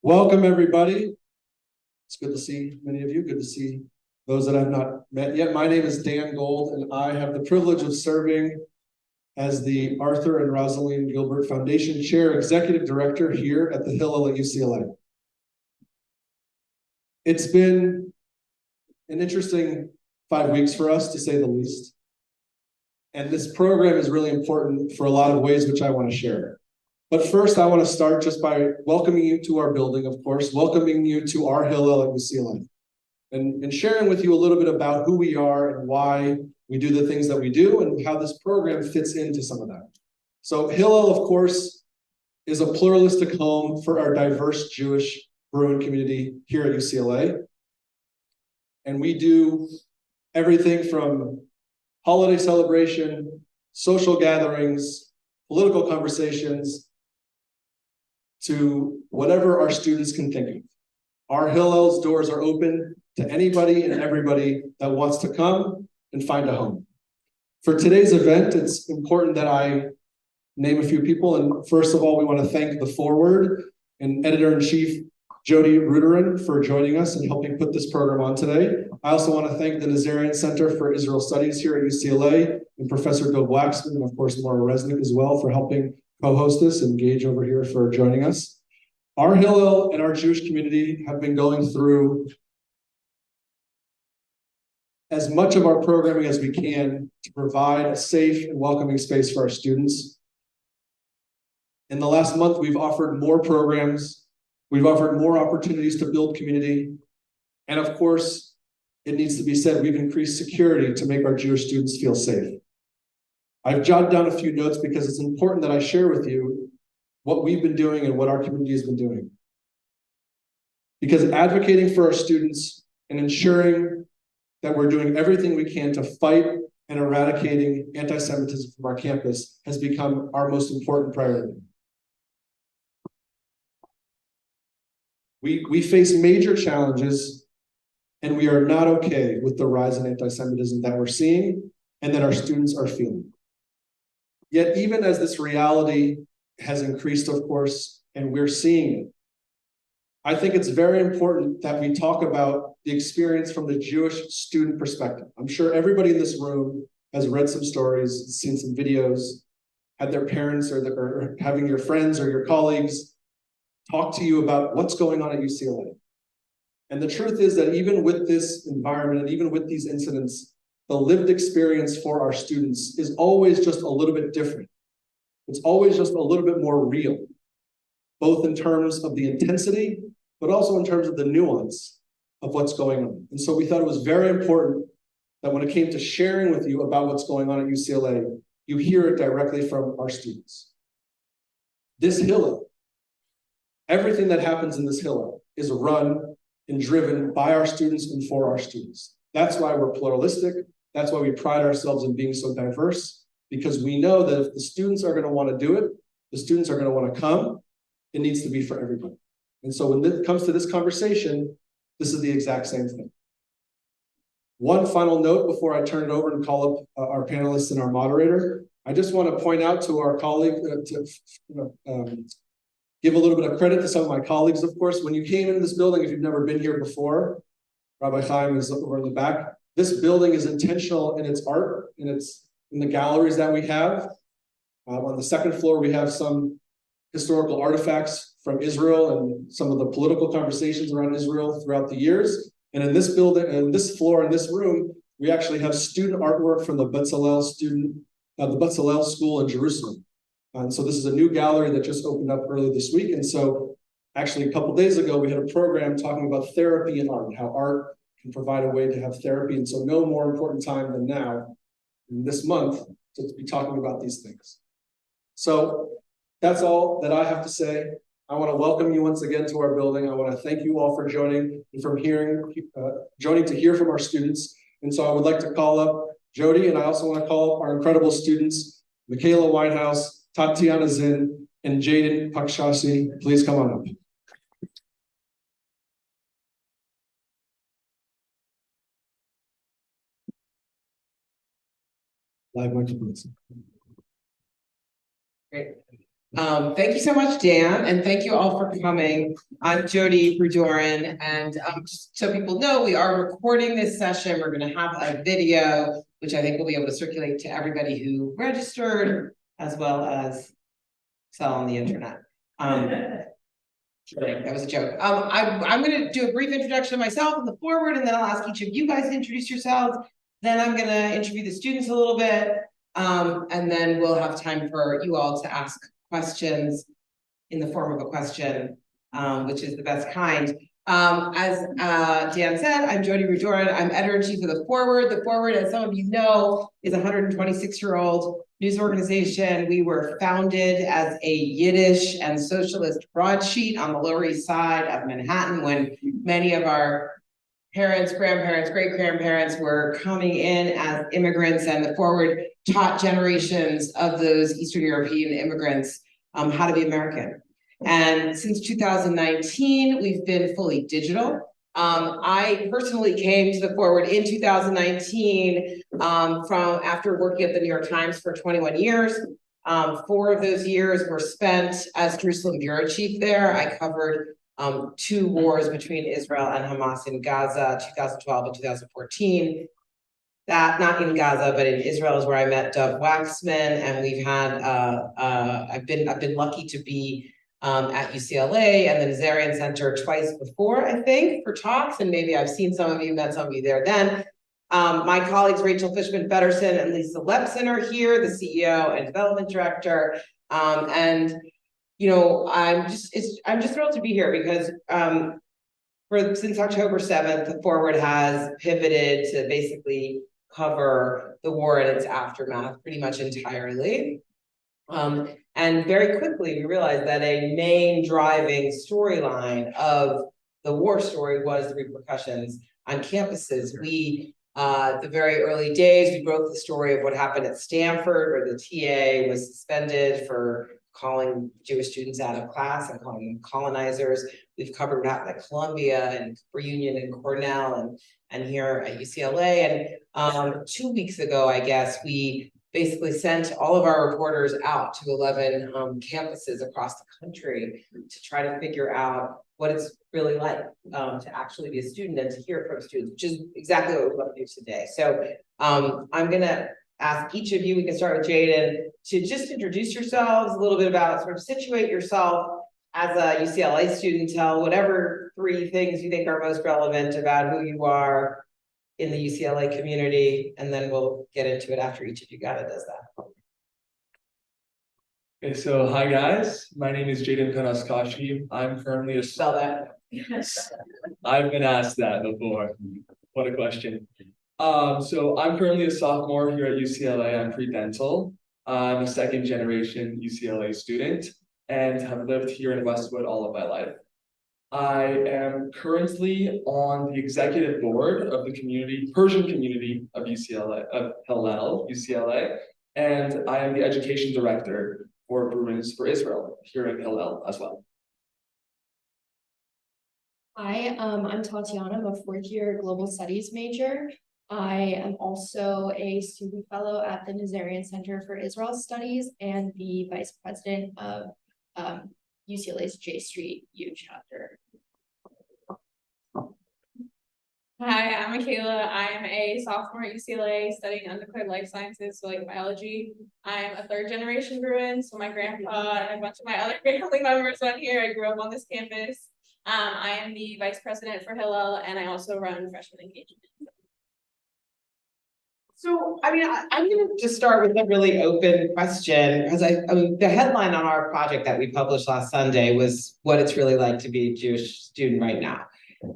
Welcome, everybody. It's good to see many of you. Good to see those that I've not met yet. My name is Dan Gold, and I have the privilege of serving as the Arthur and Rosalinde Gilbert Foundation Chair Executive Director here at the Hillel at UCLA. It's been an interesting 5 weeks for us, to say the least. And this program is really important for a lot of ways, which I want to share. But first, I want to start just by welcoming you to our building, of course, welcoming you to our Hillel at UCLA, and sharing with you a little bit about who we are and why we do the things that we do and how this program fits into some of that. So Hillel, of course, is a pluralistic home for our diverse Jewish Bruin community here at UCLA. And we do everything from holiday celebration, social gatherings, political conversations, to whatever our students can think of. Our Hillel's doors are open to anybody and everybody that wants to come and find a home. For today's event, it's important that I name a few people. And first of all, we want to thank the forward and editor-in-chief, Jodi Rudoren, for joining us and helping put this program on today. I also want to thank the Nazarian Center for Israel Studies here at UCLA and Professor Waxman, and of course, Maura Resnick as well, for helping co-host this, and Gage over here for joining us. Our Hillel and our Jewish community have been going through as much of our programming as we can to provide a safe and welcoming space for our students. In the last month, we've offered more programs, we've offered more opportunities to build community, and of course, it needs to be said, we've increased security to make our Jewish students feel safe. I've jotted down a few notes because it's important that I share with you what we've been doing and what our community has been doing. Because advocating for our students and ensuring that we're doing everything we can to fight and eradicating anti-Semitism from our campus has become our most important priority. We face major challenges, and we are not okay with the rise in anti-Semitism that we're seeing and that our students are feeling. Yet even as this reality has increased, of course, and we're seeing it, I think it's very important that we talk about the experience from the Jewish student perspective. I'm sure everybody in this room has read some stories, seen some videos, had their parents or having your friends or your colleagues talk to you about what's going on at UCLA. And the truth is that even with this environment and even with these incidents, the lived experience for our students is always just a little bit different. It's always just a little bit more real, both in terms of the intensity, but also in terms of the nuance of what's going on. And so we thought it was very important that when it came to sharing with you about what's going on at UCLA, you hear it directly from our students. This Hillel, everything that happens in this Hillel is run and driven by our students and for our students. That's why we're pluralistic. That's why we pride ourselves in being so diverse, because we know that if the students are going to want to do it, the students are going to want to come, it needs to be for everybody. And so when it comes to this conversation, this is the exact same thing. One final note before I turn it over and call up our panelists and our moderator. I just want to point out to our colleague, give a little bit of credit to some of my colleagues, of course. When you came into this building, if you've never been here before, Rabbi Chaim is over in the back. This building is intentional in its art, and it's in the galleries that we have. On the second floor, we have some historical artifacts from Israel and some of the political conversations around Israel throughout the years. And in this building, and this floor, in this room, we actually have student artwork from the Betzalel School in Jerusalem. And so this is a new gallery that just opened up early this week. And so actually a couple of days ago, we had a program talking about therapy in art, how art can provide a way to have therapy. And so no more important time than now, in this month, to be talking about these things. So that's all that I have to say. I want to welcome you once again to our building. I want to thank you all for joining and joining to hear from our students. And so I would like to call up Jodi, and I also want to call up our incredible students, Michaela Whitehouse, Tatiana Zinn, and Jaden Pakshasi. Please come on up. Live microphones. Great. Thank you so much, Dan, and thank you all for coming. I'm Jodi Rudoren, and just so people know, we are recording this session. We're going to have a video, which I think we'll be able to circulate to everybody who registered, as well as sell on the internet. That was a joke. I'm going to do a brief introduction of myself in the forward, and then I'll ask each of you guys to introduce yourselves. Then I'm going to interview the students a little bit, and then we'll have time for you all to ask questions in the form of a question, which is the best kind. As Dan said, I'm Jodi Rudoren. I'm editor-in-chief of The Forward. The Forward, as some of you know, is a 126-year-old news organization. We were founded as a Yiddish and socialist broadsheet on the Lower East Side of Manhattan when many of our parents, grandparents, great-grandparents were coming in as immigrants, and The Forward taught generations of those Eastern European immigrants how to be American. And since 2019, we've been fully digital. I personally came to The Forward in 2019 from after working at the New York Times for 21 years. 4 of those years were spent as Jerusalem bureau chief there. I covered 2 wars between Israel and Hamas in Gaza, 2012 and 2014. That, not in Gaza, but in Israel, is where I met Waxman, and we've had I've been lucky to be at UCLA and the Nazarian Center twice before, I think, for talks, and maybe I've seen some of you, met some of you there then. My colleagues Rachel Fishman-Feddersen and Lisa Lepson are here, the CEO and development director, and you know, I'm just thrilled to be here because since October 7th, The Forward has pivoted to basically cover the war and its aftermath pretty much entirely. And very quickly, we realized that a main driving storyline of the war story was the repercussions on campuses. The very early days, we broke the story of what happened at Stanford, where the TA was suspended for calling Jewish students out of class and calling them colonizers. We've covered what happened at Columbia and Union and Cornell and here at UCLA. And 2 weeks ago, I guess, we basically sent all of our reporters out to 11 campuses across the country to try to figure out what it's really like to actually be a student and to hear from students, which is exactly what we're going to do today. So I'm going to ask each of you, we can start with Jaden, to just introduce yourselves, a little bit about, sort of situate yourself as a UCLA student, tell whatever 3 things you think are most relevant about who you are in the UCLA community, and then we'll get into it after each of you does that. Okay, so hi guys, my name is Jaden Panaskashi. I'm currently a... Spell that. Yes. I've been asked that before. What a question. So I'm currently a sophomore here at UCLA. I'm pre-dental. I'm a 2nd generation UCLA student and have lived here in Westwood all of my life. I am currently on the executive board of the Persian community of UCLA, of Hillel, UCLA, and I am the education director for Bruins for Israel here in Hillel as well. Hi, I'm Tatiana. I'm a 4th-year global studies major. I am also a student fellow at the Nazarian Center for Israel Studies and the vice president of UCLA's J Street U chapter. Hi, I'm Michaela. I'm a sophomore at UCLA studying undeclared life sciences, so like biology. I'm a 3rd generation Bruin, so my grandpa and a bunch of my other family members went here. I grew up on this campus. I am the vice president for Hillel, and I also run freshman engagement. So, I mean, I'm going to just start with a really open question, because I mean, the headline on our project that we published last Sunday was what it's really like to be a Jewish student right now.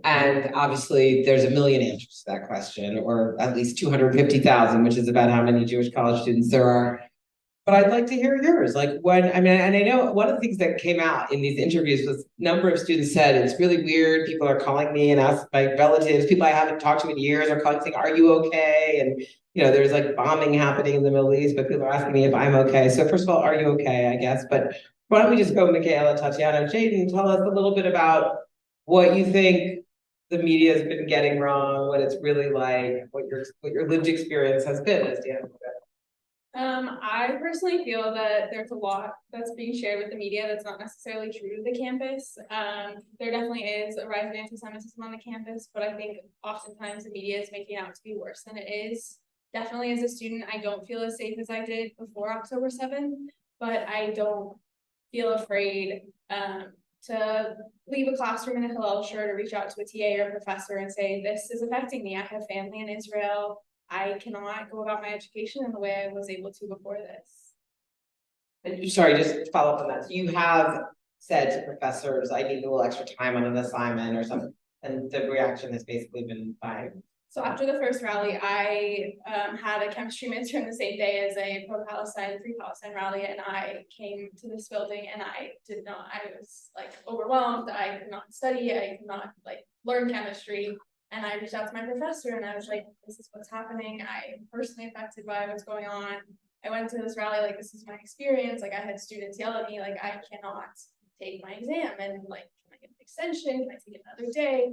And obviously, there's a million answers to that question, or at least 250,000, which is about how many Jewish college students there are. But I'd like to hear yours. Like, I know one of the things that came out in these interviews was a number of students said, it's really weird. People are calling me and ask my relatives, people I haven't talked to in years are calling saying, are you okay? And, you know, there's like bombing happening in the Middle East, but people are asking me if I'm okay. So first of all, are you okay, I guess? But why don't we just go, Michaela, Tatiana, Jaden, tell us a little bit about what you think the media has been getting wrong, what it's really like, what your lived experience has been as Dan. I personally feel that there's a lot that's being shared with the media that's not necessarily true to the campus. There definitely is a rise in anti-Semitism on the campus, but I think oftentimes the media is making it out to be worse than it is. Definitely as a student, I don't feel as safe as I did before October 7th, but I don't feel afraid to leave a classroom in a Hillel shirt or reach out to a TA or professor and say, this is affecting me. I have family in Israel. I cannot go about my education in the way I was able to before this. And sorry, just to follow up on that. So you have said to professors, I need a little extra time on an assignment or something, and the reaction has basically been fine. So after the first rally, I had a chemistry midterm the same day as a pro-Palestine, pre-Palestine rally, and I came to this building and I was like overwhelmed. I could not study, I could not like learn chemistry. And I reached out to my professor and I was like, this is what's happening. I am personally affected by what's going on. I went to this rally, like, this is my experience. Like, I had students yell at me, like, I cannot take my exam. And like, can I get an extension? Can I take it another day?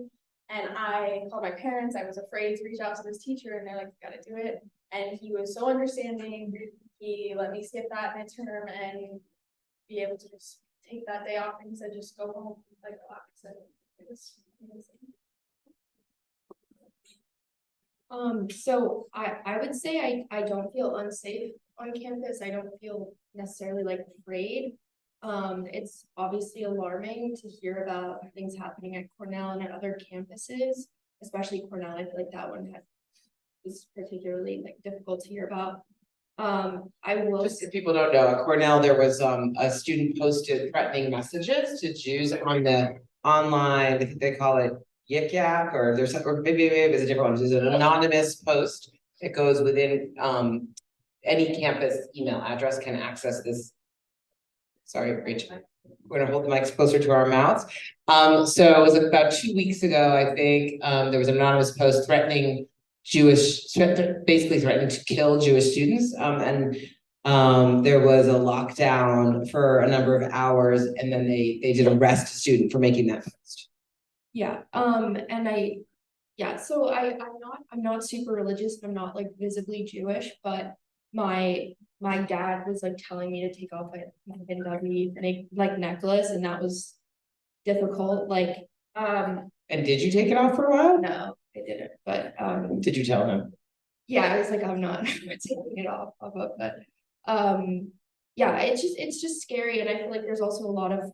And I called my parents. I was afraid to reach out to this teacher and they're like, you gotta do it. And he was so understanding. He let me skip that midterm and be able to just take that day off. And he said, just go home, like, relax. And it was amazing. So I would say I don't feel unsafe on campus. I don't feel necessarily like afraid. It's obviously alarming to hear about things happening at Cornell and at other campuses, especially Cornell. I feel like that one was particularly like difficult to hear about. I will just if people don't know, at Cornell there was a student posted threatening messages to Jews on the online, I think they call it Yik Yak, or there's or maybe it's a different one. There's an anonymous post that goes within any campus email address can access this. Sorry, Rachel. We're gonna hold the mics closer to our mouths. So it was about 2 weeks ago, I think. There was an anonymous post threatening basically threatening to kill Jewish students. And there was a lockdown for a number of hours, and then they did arrest a student for making that post. Yeah, so I'm not super religious. I'm not like visibly Jewish, but my dad was like telling me to take off my Hindavi like necklace, and that was difficult. Like, and did you take it off for a while? No, I didn't. But did you tell him? Yeah, I was like, I'm not taking it off of it, but yeah, it's just scary, and I feel like there's also a lot of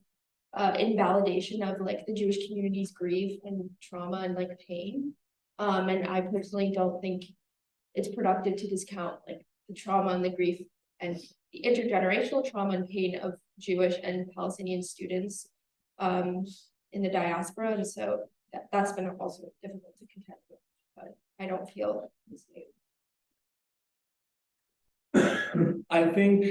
invalidation of like the Jewish community's grief and trauma and like pain. And I personally don't think it's productive to discount like the trauma and the grief and the intergenerational trauma and pain of Jewish and Palestinian students in the diaspora. And so that's been also difficult to contend with, but I don't feel the same. I think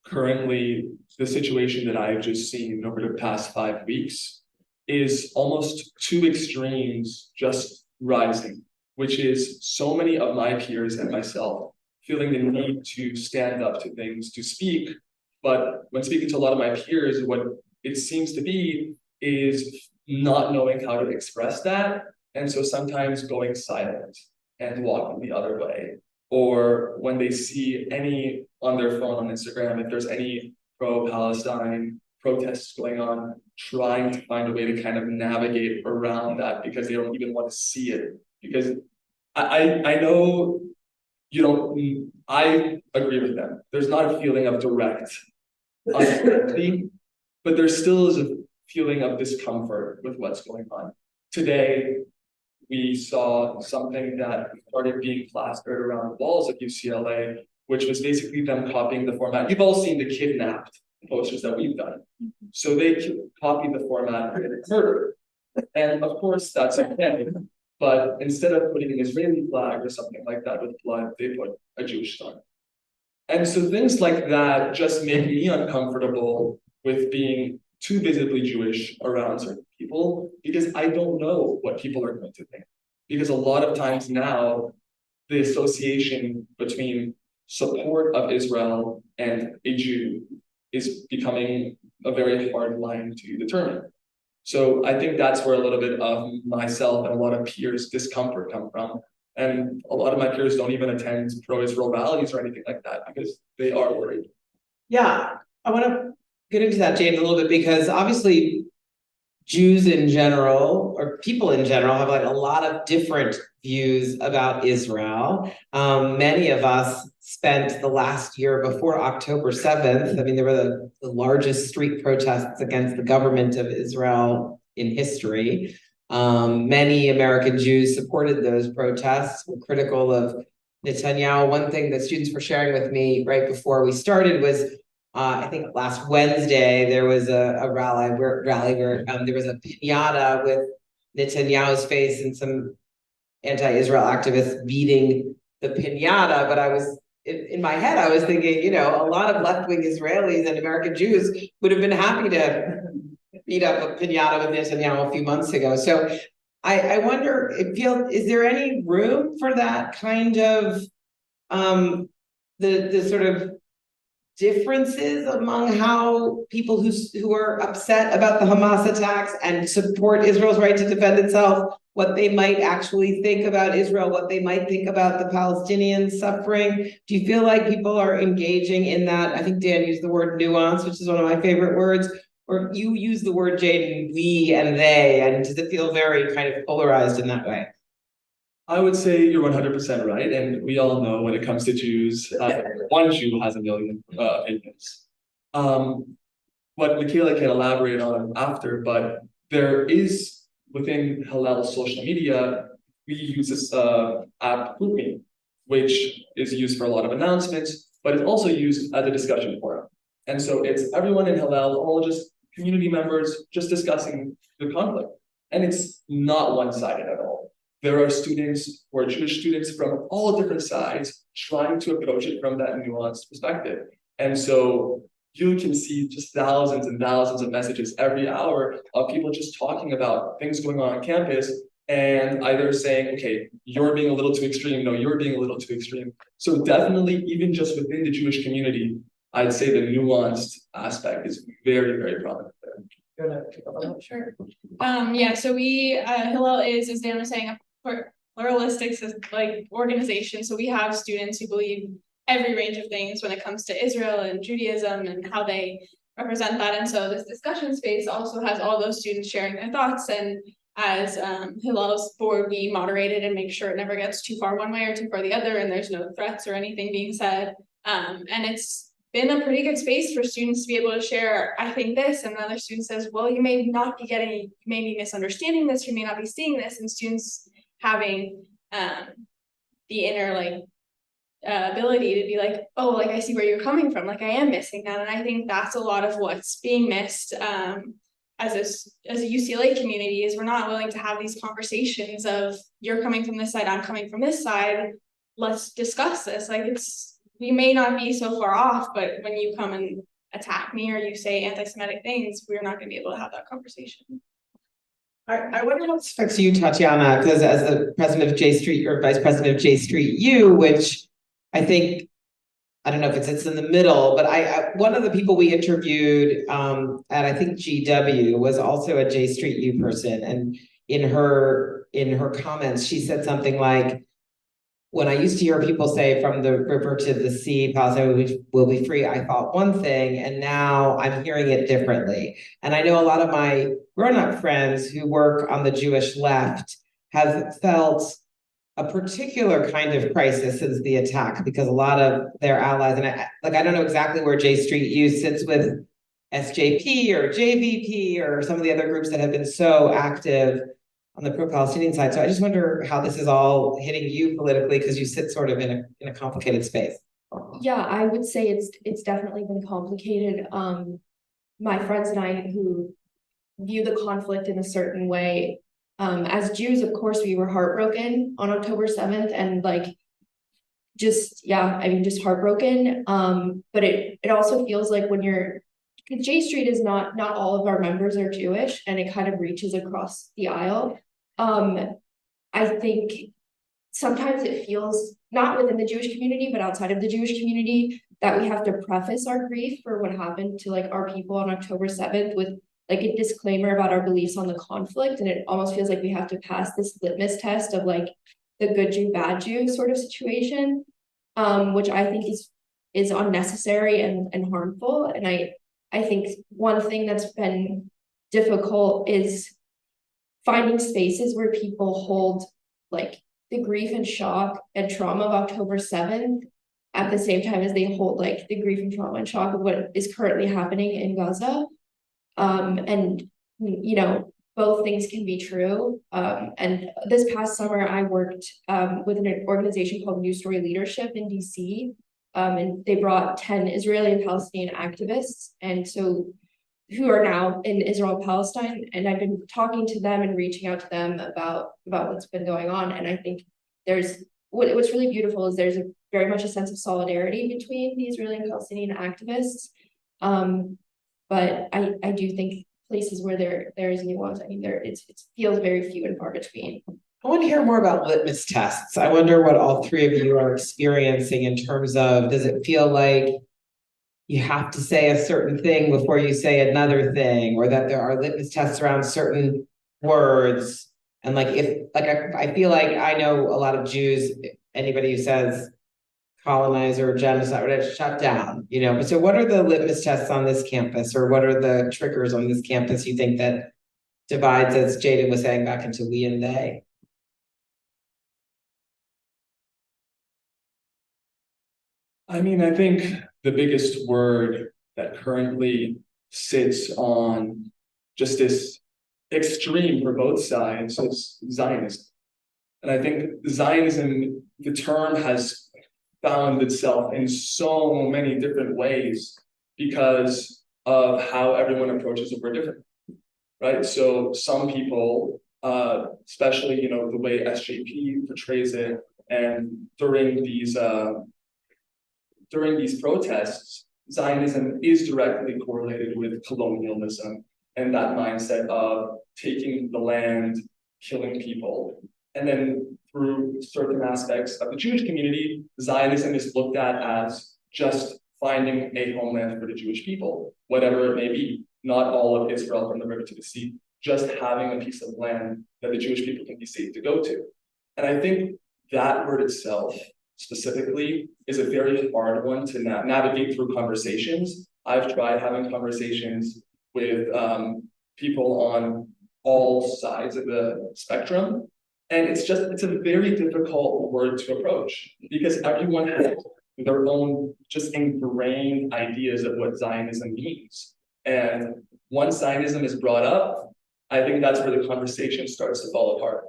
currently the situation that I've just seen over the past 5 weeks is almost two extremes just rising, which is so many of my peers and myself feeling the need to stand up to things, to speak. But when speaking to a lot of my peers, what it seems to be is not knowing how to express that. And so sometimes going silent and walking the other way. Or when they see any on their phone on Instagram, if there's any pro-Palestine protests going on, trying to find a way to kind of navigate around that because they don't even want to see it. Because I know you don't, I agree with them. There's not a feeling of direct uncertainty, but there still is a feeling of discomfort with what's going on. Today, we saw something that started being plastered around the walls of UCLA, which was basically them copying the format. You've all seen the kidnapped posters that we've done. So they copied the format and murder. And of course, that's okay. But instead of putting an Israeli flag or something like that with blood, they put a Jewish star. And so things like that just make me uncomfortable with being too visibly Jewish around certain people, because I don't know what people are going to think. Because a lot of times now, the association between support of Israel and a Jew is becoming a very hard line to determine. So I think that's where a little bit of myself and a lot of peers' discomfort come from. And a lot of my peers don't even attend pro-Israel rallies or anything like that because they are worried. Yeah, I want to get into that, James, a little bit, because obviously Jews in general, or people in general, have like a lot of different views about Israel. Many of us spent the last year before October 7th. I mean, there were the largest street protests against the government of Israel in history. Many American Jews supported those protests, were critical of Netanyahu. One thing that students were sharing with me right before we started was I think last Wednesday there was a rally where there was a piñata with Netanyahu's face and some anti-Israel activists beating the piñata. But I was in my head, I was thinking, you know, a lot of left-wing Israelis and American Jews would have been happy to beat up a piñata with Netanyahu a few months ago. So I wonder, is there any room for that kind of the sort of differences among how people who are upset about the Hamas attacks and support Israel's right to defend itself, what they might actually think about Israel, what they might think about the Palestinians suffering? Do you feel like people are engaging in that? I think Dan used the word nuance, which is one of my favorite words, or you use the word, Jaden, we and they, and does it feel very kind of polarized in that way? I would say you're 100% right, and we all know when it comes to Jews, one Jew has a million opinions. What Michaela can elaborate on after, but there is within Hillel's social media, we use this app GroupMe, which is used for a lot of announcements, but it's also used as a discussion forum. And so it's everyone in Hillel, all just community members, just discussing the conflict. And it's not one-sided at all. There are students who are Jewish students from all different sides trying to approach it from that nuanced perspective. And so you can see just thousands and thousands of messages every hour of people just talking about things going on campus and either saying, okay, you're being a little too extreme. No, you're being a little too extreme. So definitely, even just within the Jewish community, I'd say the nuanced aspect is very, very prominent there. Sure. Yeah, so Hillel is, as Dan was saying, a pluralistic like organization. So we have students who believe every range of things when it comes to Israel and Judaism and how they represent that. And so this discussion space also has all those students sharing their thoughts. And as Hillel's board, we moderate it and make sure it never gets too far one way or too far the other, and there's no threats or anything being said. And it's been a pretty good space for students to be able to share, I think this, and another student says, well, you may not be you may be misunderstanding this, you may not be seeing this, and students having the inner ability to be like, oh, like I see where you're coming from, like I am missing that. And I think that's a lot of what's being missed as a UCLA community, is we're not willing to have these conversations of you're coming from this side, I'm coming from this side, let's discuss this. Like we may not be so far off, but when you come and attack me or you say anti-Semitic things, we're not going to be able to have that conversation. I wonder how this affects you, Tatiana, because as the president of J Street, or vice president of J Street U, which I think, I don't know if it sits in the middle, but one of the people we interviewed at I think GW was also a J Street U person, and in her comments, she said something like, when I used to hear people say from the river to the sea, Palestine will be free, I thought one thing, and now I'm hearing it differently. And I know a lot of my grown-up friends who work on the Jewish left have felt a particular kind of crisis since the attack, because a lot of their allies, and I don't know exactly where J Street U sits with SJP or JVP or some of the other groups that have been so active on the pro-Palestinian side. So I just wonder how this is all hitting you politically, because you sit sort of in a complicated space. Yeah, I would say it's definitely been complicated. My friends and I who view the conflict in a certain way, as Jews, of course, we were heartbroken on October 7th, and just heartbroken. But it also feels like when J Street is not all of our members are Jewish, and it kind of reaches across the aisle. I think sometimes it feels, not within the Jewish community, but outside of the Jewish community, that we have to preface our grief for what happened to our people on October 7th with a disclaimer about our beliefs on the conflict. And it almost feels like we have to pass this litmus test of the good Jew, bad Jew sort of situation, which I think is unnecessary and harmful. And I think one thing that's been difficult is finding spaces where people hold like the grief and shock and trauma of October 7th at the same time as they hold like the grief and trauma and shock of what is currently happening in Gaza. And you know, both things can be true. And this past summer, I worked with an organization called New Story Leadership in DC. And they brought 10 Israeli and Palestinian activists, and so who are now in Israel and Palestine. And I've been talking to them and reaching out to them about what's been going on. And I think what's really beautiful is there's very much a sense of solidarity between the Israeli and Palestinian activists. But I do think places where there is nuance, I mean, it feels very few and far between. I want to hear more about litmus tests. I wonder what all three of you are experiencing in terms of, does it feel like you have to say a certain thing before you say another thing, or that there are litmus tests around certain words? And like, I feel like I know a lot of Jews, anybody who says colonizer or genocide, it's shut down, you know. So what are the litmus tests on this campus, or what are the triggers on this campus you think that divides, as Jada was saying, back into we and they? I mean, I think the biggest word that currently sits on just this extreme for both sides is Zionism. And I think Zionism, the term, has found itself in so many different ways because of how everyone approaches the word differently, right? So some people, especially, you know, the way SJP portrays it, and during these protests, Zionism is directly correlated with colonialism and that mindset of taking the land, killing people. And then through certain aspects of the Jewish community, Zionism is looked at as just finding a homeland for the Jewish people, whatever it may be, not all of Israel from the river to the sea, just having a piece of land that the Jewish people can be safe to go to. And I think that word itself specifically is a very hard one to navigate through conversations. I've tried having conversations with people on all sides of the spectrum, and it's a very difficult word to approach because everyone has their own just ingrained ideas of what Zionism means. And once Zionism is brought up, I think that's where the conversation starts to fall apart.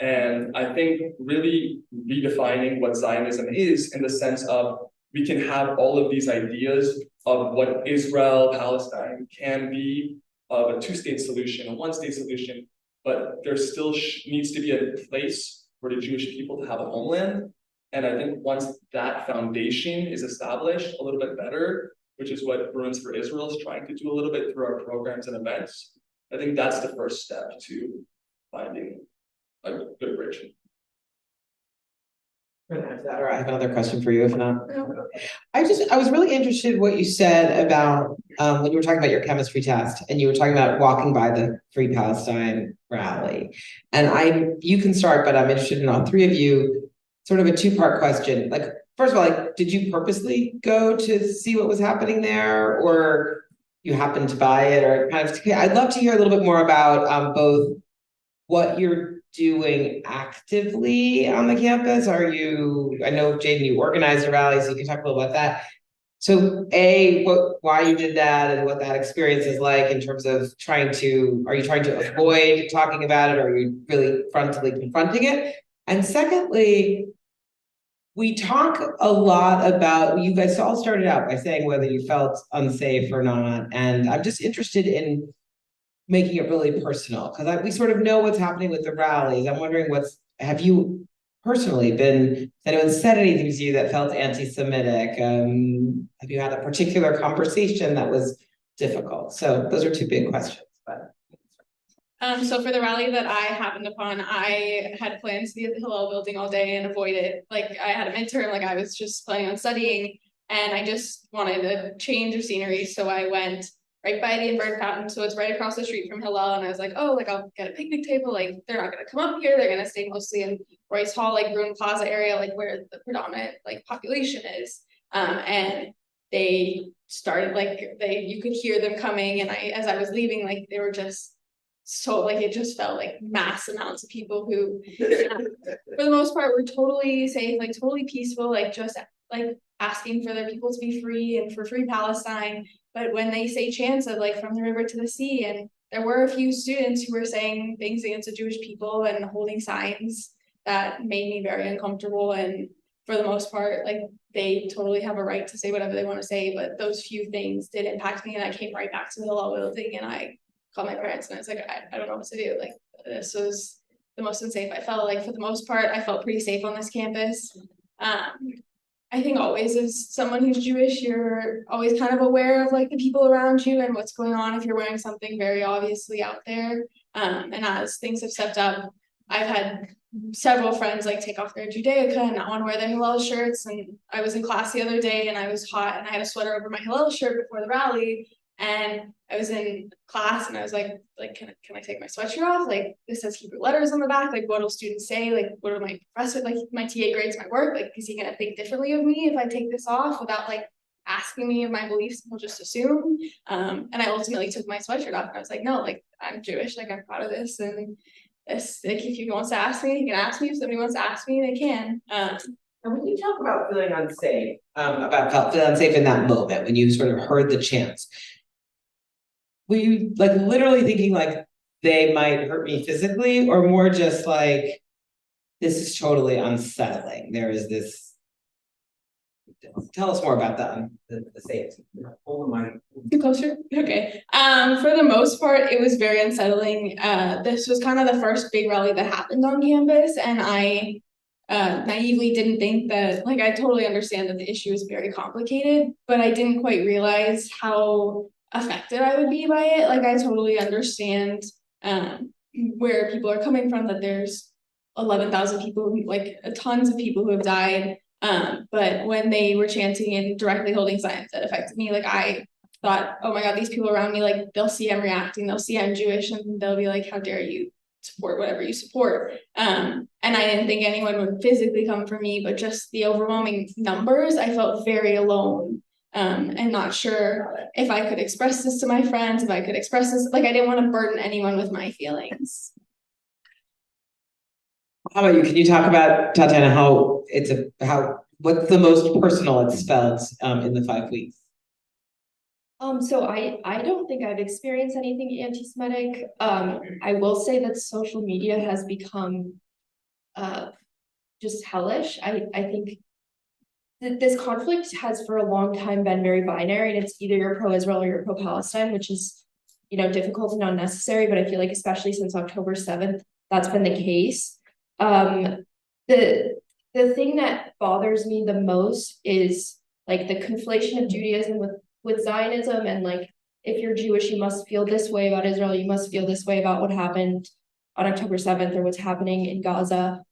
And I think really redefining what Zionism is in the sense of we can have all of these ideas of what Israel, Palestine can be, of a two-state solution, a one-state solution, but there still needs to be a place for the Jewish people to have a homeland. And I think once that foundation is established a little bit better, which is what Bruins for Israel is trying to do a little bit through our programs and events, I think that's the first step to finding a good bridge. Or I have another question for you, if not. I was really interested in what you said about when you were talking about your chemistry test and you were talking about walking by the Free Palestine rally. And you can start, but I'm interested in all three of you, sort of a two-part question. Like, first of all, like, did you purposely go to see what was happening there, or you happened to buy it, or kind of? I'd love to hear a little bit more about both what you're doing actively on the campus. I know Jaden, you organized a rally, so you can talk a little about that. So why you did that and what that experience is like in terms of are you trying to avoid talking about it, or are you really frontally confronting it? And secondly, we talk a lot about, you guys all started out by saying whether you felt unsafe or not. And I'm just interested in making it really personal, because we sort of know what's happening with the rallies. I'm wondering have you personally has anyone said anything to you that felt anti-Semitic? Have you had a particular conversation that was difficult? So those are two big questions. So for the rally that I happened upon, I had plans to be at the Hillel building all day and avoid it. Like, I had a midterm, like I was just planning on studying, and I just wanted a change of scenery. So I went right by the inverted fountain, so it's right across the street from Hillel. And I was like, oh, like I'll get a picnic table. Like they're not gonna come up here. They're gonna stay mostly in Royce Hall, like Bruin Plaza area, like where the predominant like population is. And they started you could hear them coming, and as I was leaving, like they were just so like it just felt like mass amounts of people who for the most part were totally safe, like totally peaceful, like just like asking for their people to be free and for free Palestine. But when they say chants of like from the river to the sea, and there were a few students who were saying things against the Jewish people and holding signs that made me very uncomfortable. And for the most part, like they totally have a right to say whatever they want to say, but those few things did impact me, and I came right back to the Hillel building, and I called my parents, and I was like, I don't know what to do. Like this was the most unsafe I felt. Like for the most part, I felt pretty safe on this campus. I think always as someone who's Jewish, you're always kind of aware of like the people around you and what's going on if you're wearing something very obviously out there. And as things have stepped up, I've had several friends like take off their Judaica and not want to wear their Hillel shirts. And I was in class the other day and I was hot and I had a sweater over my Hillel shirt before the rally. And I was in class and I was like, can I take my sweatshirt off? Like, this says Hebrew letters on the back. Like, what will students say? Like, what are my professor, like my TA grades my work? Like, is he gonna think differently of me if I take this off without like asking me of my beliefs? He'll just assume. And I ultimately took my sweatshirt off and I was like, no, like I'm Jewish, like I'm proud of this. And this, like, if he wants to ask me, he can ask me. If somebody wants to ask me, they can. And when you talk about feeling unsafe, feeling unsafe in that moment, when you sort of heard the chants, were you like literally thinking like they might hurt me physically, or more just like this is totally unsettling? There is this. Tell us more about that. The safety. Hold my. Too closer. Okay. For the most part, it was very unsettling. This was kind of the first big rally that happened on campus, and I naively didn't think that, like, I totally understand that the issue is very complicated, but I didn't quite realize how affected I would be by it. Like, I totally understand where people are coming from, that there's 11,000 people, like tons of people who have died. But when they were chanting and directly holding signs that affected me, like I thought, oh my God, these people around me, like they'll see I'm reacting, they'll see I'm Jewish, and they'll be like, how dare you support whatever you support. And I didn't think anyone would physically come for me, but just the overwhelming numbers, I felt very alone. And not sure if I could express this to my friends, if I could express this, like I didn't want to burden anyone with my feelings. How about you? Can you talk about, Tatiana, what's the most personal it's felt in the 5 weeks? So I don't think I've experienced anything anti-Semitic. I will say that social media has become just hellish. I think that this conflict has for a long time been very binary, and it's either you're pro-Israel or you're pro-Palestine, which is, difficult and unnecessary, but I feel like especially since October 7th, that's been the case. The thing that bothers me the most is like the conflation of Judaism with Zionism, and like if you're Jewish, you must feel this way about Israel, you must feel this way about what happened on October 7th or what's happening in Gaza.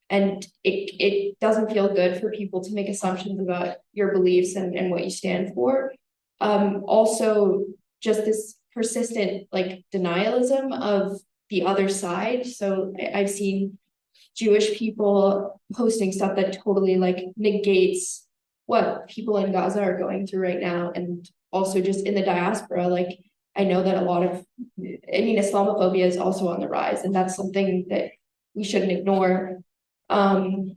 And it doesn't feel good for people to make assumptions about your beliefs and what you stand for. Also, just this persistent like denialism of the other side. So I've seen Jewish people posting stuff that totally like negates what people in Gaza are going through right now. And also just in the diaspora, like I know that Islamophobia is also on the rise, and that's something that we shouldn't ignore. I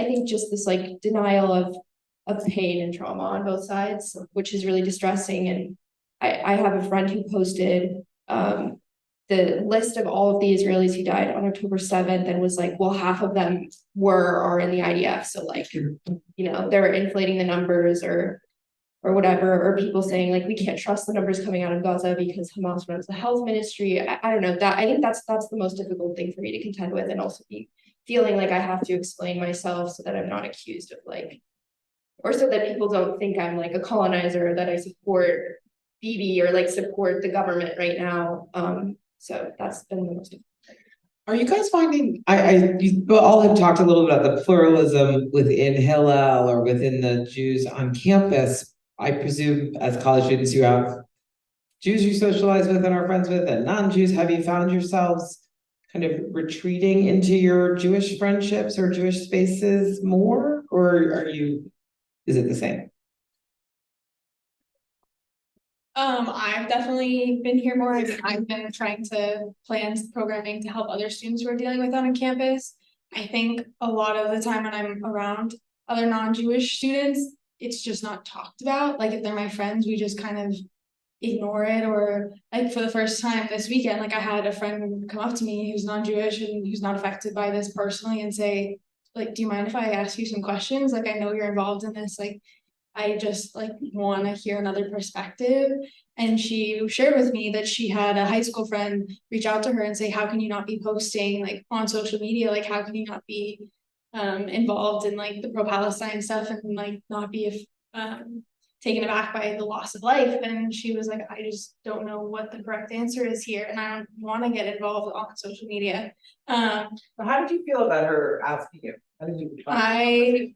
think just this like denial of pain and trauma on both sides, which is really distressing. And I have a friend who posted the list of all of the Israelis who died on October 7th and was like, well, half of them are in the IDF. So like, they're inflating the numbers or whatever, or people saying like, we can't trust the numbers coming out of Gaza because Hamas runs the health ministry. I don't know, that I think that's the most difficult thing for me to contend with, and also feeling like I have to explain myself so that I'm not accused of like, or so that people don't think I'm like a colonizer, or that I support Bibi or like support the government right now. So that's been the most difficult. Are you guys finding, you all have talked a little bit about the pluralism within Hillel or within the Jews on campus. I presume as college students, you have Jews you socialize with and are friends with, and non-Jews. Have you found yourselves kind of retreating into your Jewish friendships or Jewish spaces more, or is it the same? I've definitely been here more. I've been trying to plan programming to help other students who are dealing with on campus. I think a lot of the time when I'm around other non-Jewish students, it's just not talked about. Like if they're my friends, we just kind of ignore it. Or like for the first time this weekend, like I had a friend come up to me who's non-Jewish and who's not affected by this personally and say, like, do you mind if I ask you some questions? Like, I know you're involved in this. Like, I just like want to hear another perspective. And she shared with me that she had a high school friend reach out to her and say, how can you not be posting like on social media? Like, how can you not be involved in like the pro-Palestine stuff and like not be taken aback by the loss of life? And she was like, I just don't know what the correct answer is here, and I don't want to get involved on social media. So how did you feel about her asking you? How did you?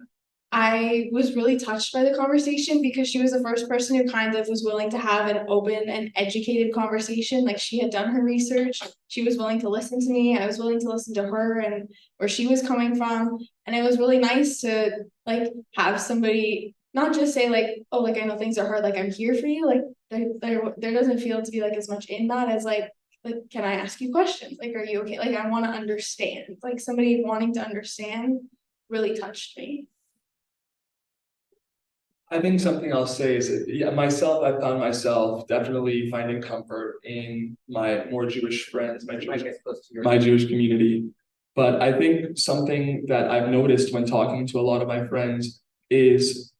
I was really touched by the conversation because she was the first person who kind of was willing to have an open and educated conversation. Like she had done her research, she was willing to listen to me, I was willing to listen to her and where she was coming from. And it was really nice to like have somebody not just say like, oh, like I know things are hard, like I'm here for you. Like there doesn't feel to be like as much in that as like, can I ask you questions? Like, are you okay? Like I want to understand. Like somebody wanting to understand really touched me. I think something I'll say is that, yeah, I found myself definitely finding comfort in my more Jewish friends, my Jewish community. But I think something that I've noticed when talking to a lot of my friends is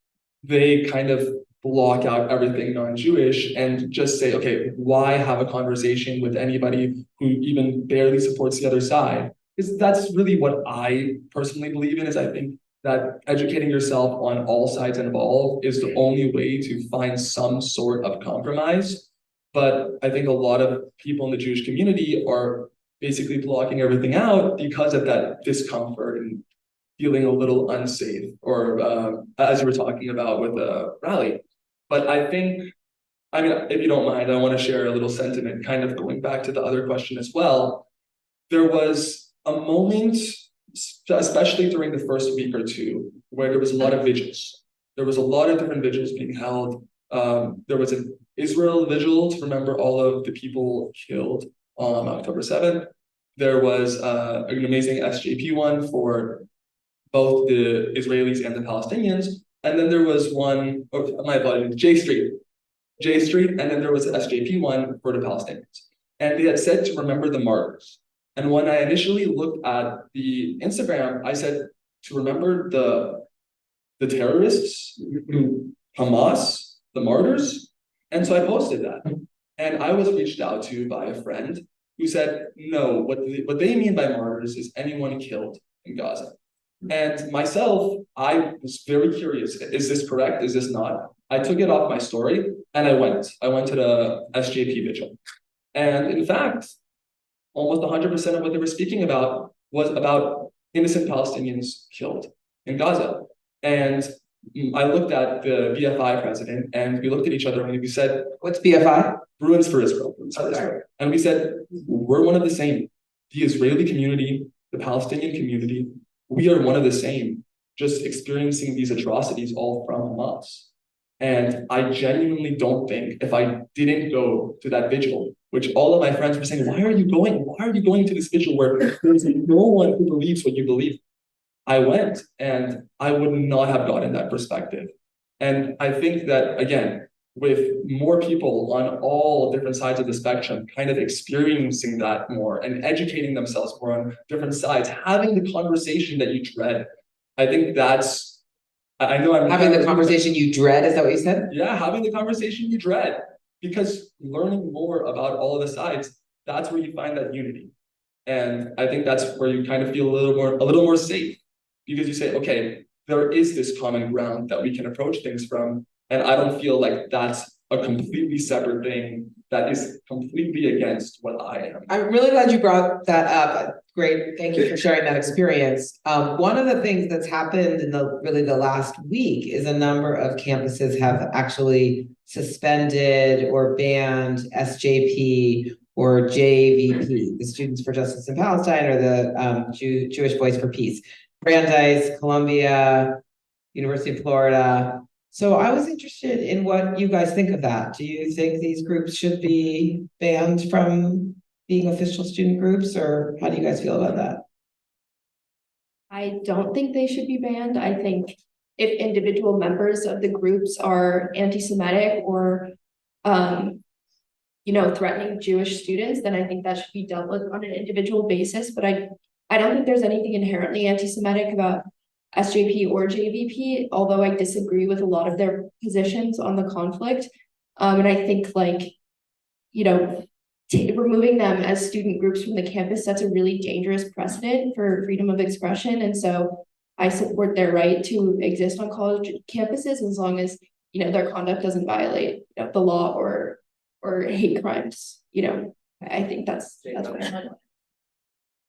they kind of block out everything non-Jewish and just say, okay, why have a conversation with anybody who even barely supports the other side? Because that's really what I personally believe in, is I think that educating yourself on all sides involved is the only way to find some sort of compromise. But I think a lot of people in the Jewish community are basically blocking everything out because of that discomfort and feeling a little unsafe, or as you were talking about with Rally. But I think, I mean, if you don't mind, I want to share a little sentiment, kind of going back to the other question as well. There was a moment, especially during the first week or two, where there was a lot of vigils. There was a lot of different vigils being held. There was an Israel vigil to remember all of the people killed on October 7th. There was an amazing SJP one for both the Israelis and the Palestinians. And then there was one, my apologies, J Street, and then there was the SJP one for the Palestinians. And they had said to remember the martyrs. And when I initially looked at the Instagram, I said to remember the terrorists, Hamas, the martyrs. And so I posted that. And I was reached out to by a friend who said, no, what they mean by martyrs is anyone killed in Gaza. And myself, I was very curious. Is this correct? Is this not? I took it off my story and I went to the SJP vigil. And in fact, almost 100% of what they were speaking about was about innocent Palestinians killed in Gaza. And I looked at the BFI president and we looked at each other and we said, what's BFI? Bruins for Israel. And we said, we're one of the same. The Israeli community, the Palestinian community, we are one of the same, just experiencing these atrocities all from Hamas. And I genuinely don't think, if I didn't go to that vigil, which all of my friends were saying, why are you going? Why are you going to this vigil where there's no one who believes what you believe? I went and I would not have gotten that perspective. And I think that, again, with more people on all different sides of the spectrum, kind of experiencing that more and educating themselves more on different sides, having the conversation that you dread, I think that's, I know I'm having the conversation you dread, is that what you said? Yeah, having the conversation you dread, because learning more about all of the sides, that's where you find that unity. And I think that's where you kind of feel a little more safe, because you say, okay, there is this common ground that we can approach things from. And I don't feel like that's a completely separate thing that is completely against what I am. I'm really glad you brought that up. Great, thank you for sharing that experience. One of the things that's happened in the last week is a number of campuses have actually suspended or banned SJP or JVP, the Students for Justice in Palestine, or the Jewish Voice for Peace. Brandeis, Columbia, University of Florida. So I was interested in what you guys think of that. Do you think these groups should be banned from being official student groups, or how do you guys feel about that? I don't think they should be banned. I think if individual members of the groups are anti-Semitic or, threatening Jewish students, then I think that should be dealt with on an individual basis. But I don't think there's anything inherently anti-Semitic about SJP or JVP, although I disagree with a lot of their positions on the conflict. And I think removing them as student groups from the campus, that's a really dangerous precedent for freedom of expression. And so I support their right to exist on college campuses as long as, their conduct doesn't violate the law or hate crimes. I think that's what I'm.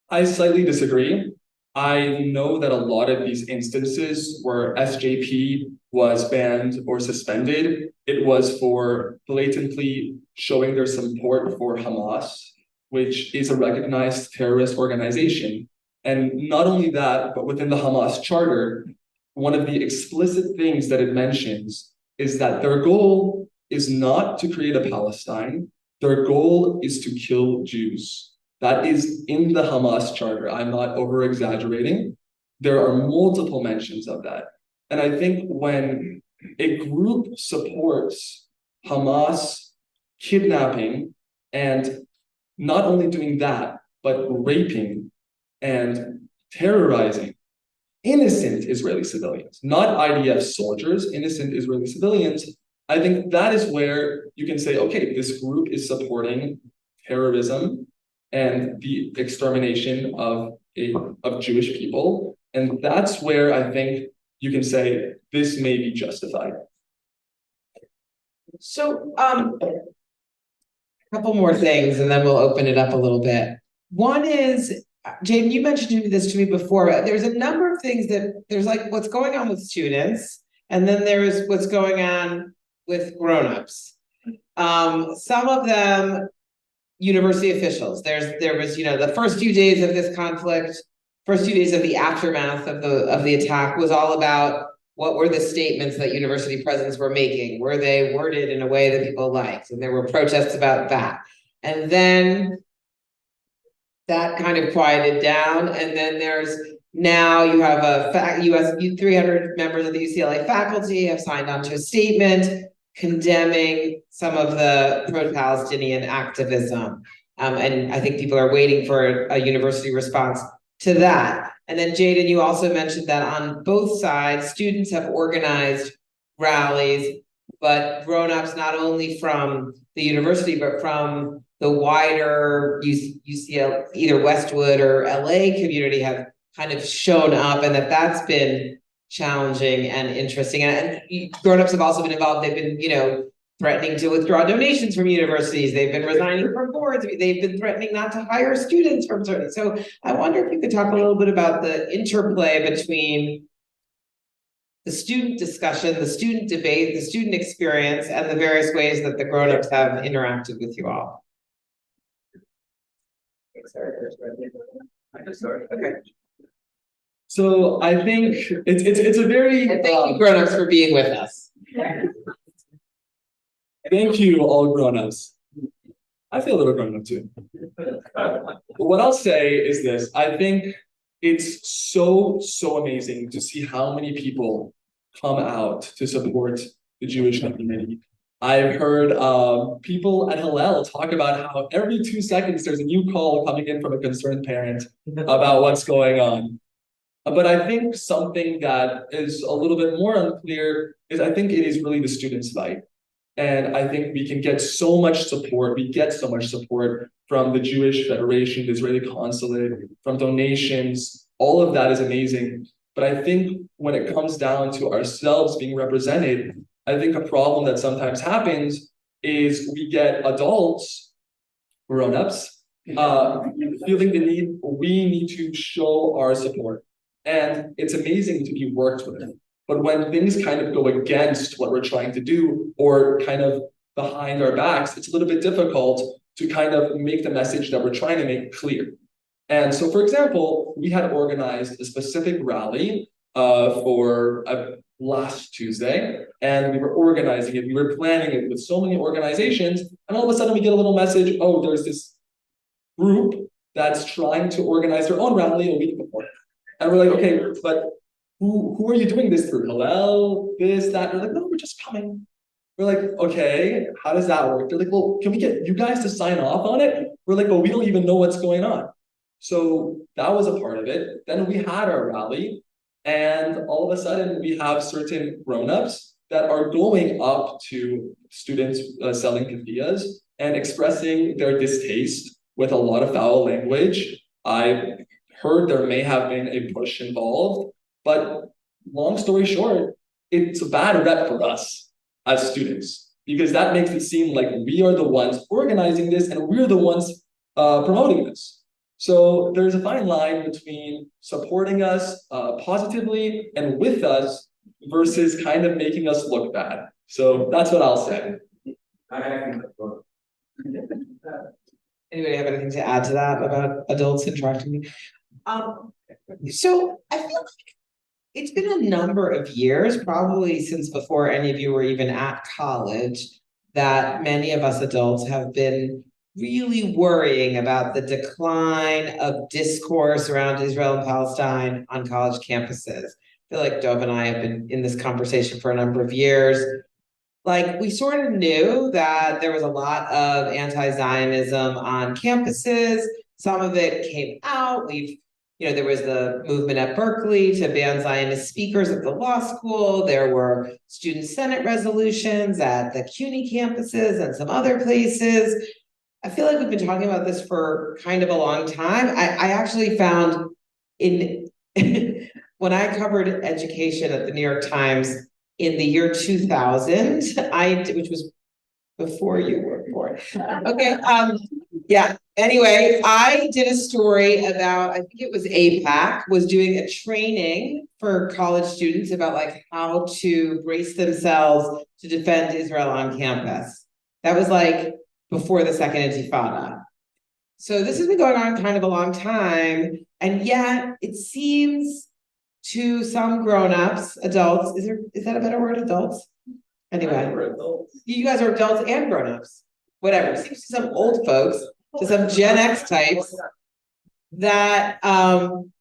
I slightly disagree. I know that a lot of these instances where SJP was banned or suspended, it was for blatantly showing their support for Hamas, which is a recognized terrorist organization. And not only that, but within the Hamas charter, one of the explicit things that it mentions is that their goal is not to create a Palestine. Their goal is to kill Jews. That is in the Hamas charter. I'm not over-exaggerating. There are multiple mentions of that. And I think when a group supports Hamas kidnapping and not only doing that, but raping and terrorizing innocent Israeli civilians, not IDF soldiers, innocent Israeli civilians, I think that is where you can say, okay, this group is supporting terrorism and the extermination of Jewish people. And that's where I think you can say this may be justified. So a couple more things and then we'll open it up a little bit. One is, Jaden, you mentioned this to me before, but there's a number of things that there's like what's going on with students, and then there's what's going on with grownups. Some of them university officials. There was, the first few days of this conflict, first few days of the aftermath of the attack was all about what were the statements that university presidents were making? Were they worded in a way that people liked? And there were protests about that. And then that kind of quieted down. And then now you have a US 300 members of the UCLA faculty have signed on to a statement condemning some of the pro-Palestinian activism. And I think people are waiting for a university response to that. And then Jaden, you also mentioned that on both sides, students have organized rallies, but grown-ups not only from the university, but from the wider UCLA, either Westwood or LA community have kind of shown up, and that's been challenging and interesting. And grown-ups have also been involved. They've been, threatening to withdraw donations from universities. They've been resigning from boards. They've been threatening not to hire students from certain. So I wonder if you could talk a little bit about the interplay between the student discussion, the student debate, the student experience, and the various ways that the grown-ups have interacted with you all. Okay. So I think it's a very and thank you, grown-ups, for being with us. Thank you, all grown-ups. I feel a little grown-up too. What I'll say is this: I think it's so amazing to see how many people come out to support the Jewish community. I've heard people at Hillel talk about how every 2 seconds there's a new call coming in from a concerned parent about what's going on. But I think something that is a little bit more unclear is I think it is really the students' fight. And I think we can get so much support. We get so much support from the Jewish Federation, the Israeli Consulate, from donations. All of that is amazing. But I think when it comes down to ourselves being represented, I think a problem that sometimes happens is we get adults, grown-ups, feeling the need, we need to show our support. And it's amazing to be worked with. But when things kind of go against what we're trying to do or kind of behind our backs, it's a little bit difficult to kind of make the message that we're trying to make clear. And so, for example, we had organized a specific rally for last Tuesday, and we were organizing it. We were planning it with so many organizations, and all of a sudden we get a little message, oh, there's this group that's trying to organize their own rally a week before. And we're like, okay, but who are you doing this through? Hillel, this, that? And they're like, no, we're just coming. We're like, okay, how does that work? They're like, well, can we get you guys to sign off on it? We're like, well, we don't even know what's going on. So that was a part of it. Then we had our rally, and all of a sudden we have certain grown-ups that are going up to students selling kefiyas and expressing their distaste with a lot of foul language. I heard there may have been a push involved, but long story short, it's a bad rep for us as students, because that makes it seem like we are the ones organizing this and we're the ones promoting this. So there's a fine line between supporting us positively and with us versus kind of making us look bad. So that's what I'll say. Anybody have anything to add to that about adults interacting? So I feel like it's been a number of years, probably since before any of you were even at college, that many of us adults have been really worrying about the decline of discourse around Israel and Palestine on college campuses. I feel like Dov and I have been in this conversation for a number of years. Like, we sort of knew that there was a lot of anti-Zionism on campuses. Some of it came out. There was the movement at Berkeley to ban Zionist speakers at the law school. There were student senate resolutions at the CUNY campuses and some other places. I feel like we've been talking about this for kind of a long time. I actually found when I covered education at the New York Times in the year 2000, which was before you were born. Okay. Yeah. Anyway, I did a story about, I think it was APAC, was doing a training for college students about like how to brace themselves to defend Israel on campus. That was like before the second Intifada. So this has been going on kind of a long time. And yet it seems to some grown-ups, adults, is that a better word, adults? Anyway, you guys are adults and grown-ups, whatever. It seems to some old folks, to some Gen X types, that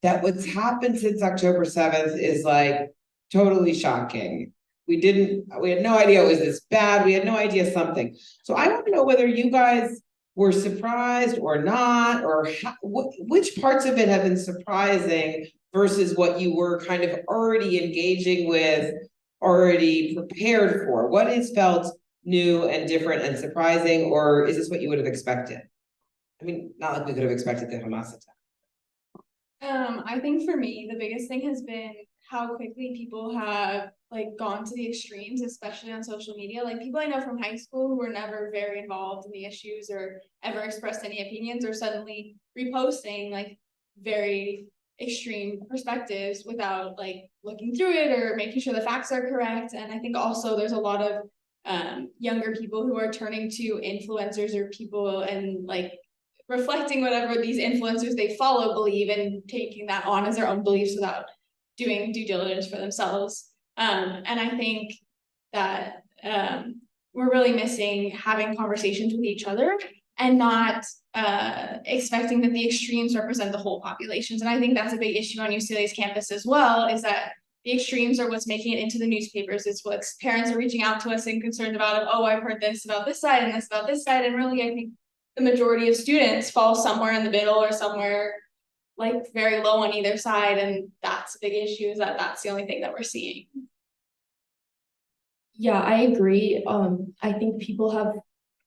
what's happened since October 7th is like totally shocking. We had no idea it was this bad. We had no idea something. So I want to know whether you guys were surprised or not, or which parts of it have been surprising versus what you were kind of already engaging with, already prepared for. What has felt new and different and surprising, or is this what you would have expected? I mean, not like we could have expected the Hamas attack. I think for me, the biggest thing has been how quickly people have like gone to the extremes, especially on social media. Like, people I know from high school who were never very involved in the issues or ever expressed any opinions are suddenly reposting like very extreme perspectives without like looking through it or making sure the facts are correct. And I think also there's a lot of younger people who are turning to influencers or people and like reflecting whatever these influencers they follow believe and taking that on as their own beliefs without doing due diligence for themselves. And I think that we're really missing having conversations with each other and not expecting that the extremes represent the whole populations. And I think that's a big issue on UCLA's campus as well, is that the extremes are what's making it into the newspapers. It's what parents are reaching out to us and concerned about, oh, I've heard this about this side and this about this side. And really, I think the majority of students fall somewhere in the middle or somewhere like very low on either side. And that's a big issue, is that that's the only thing that we're seeing. Yeah, I agree. I think people have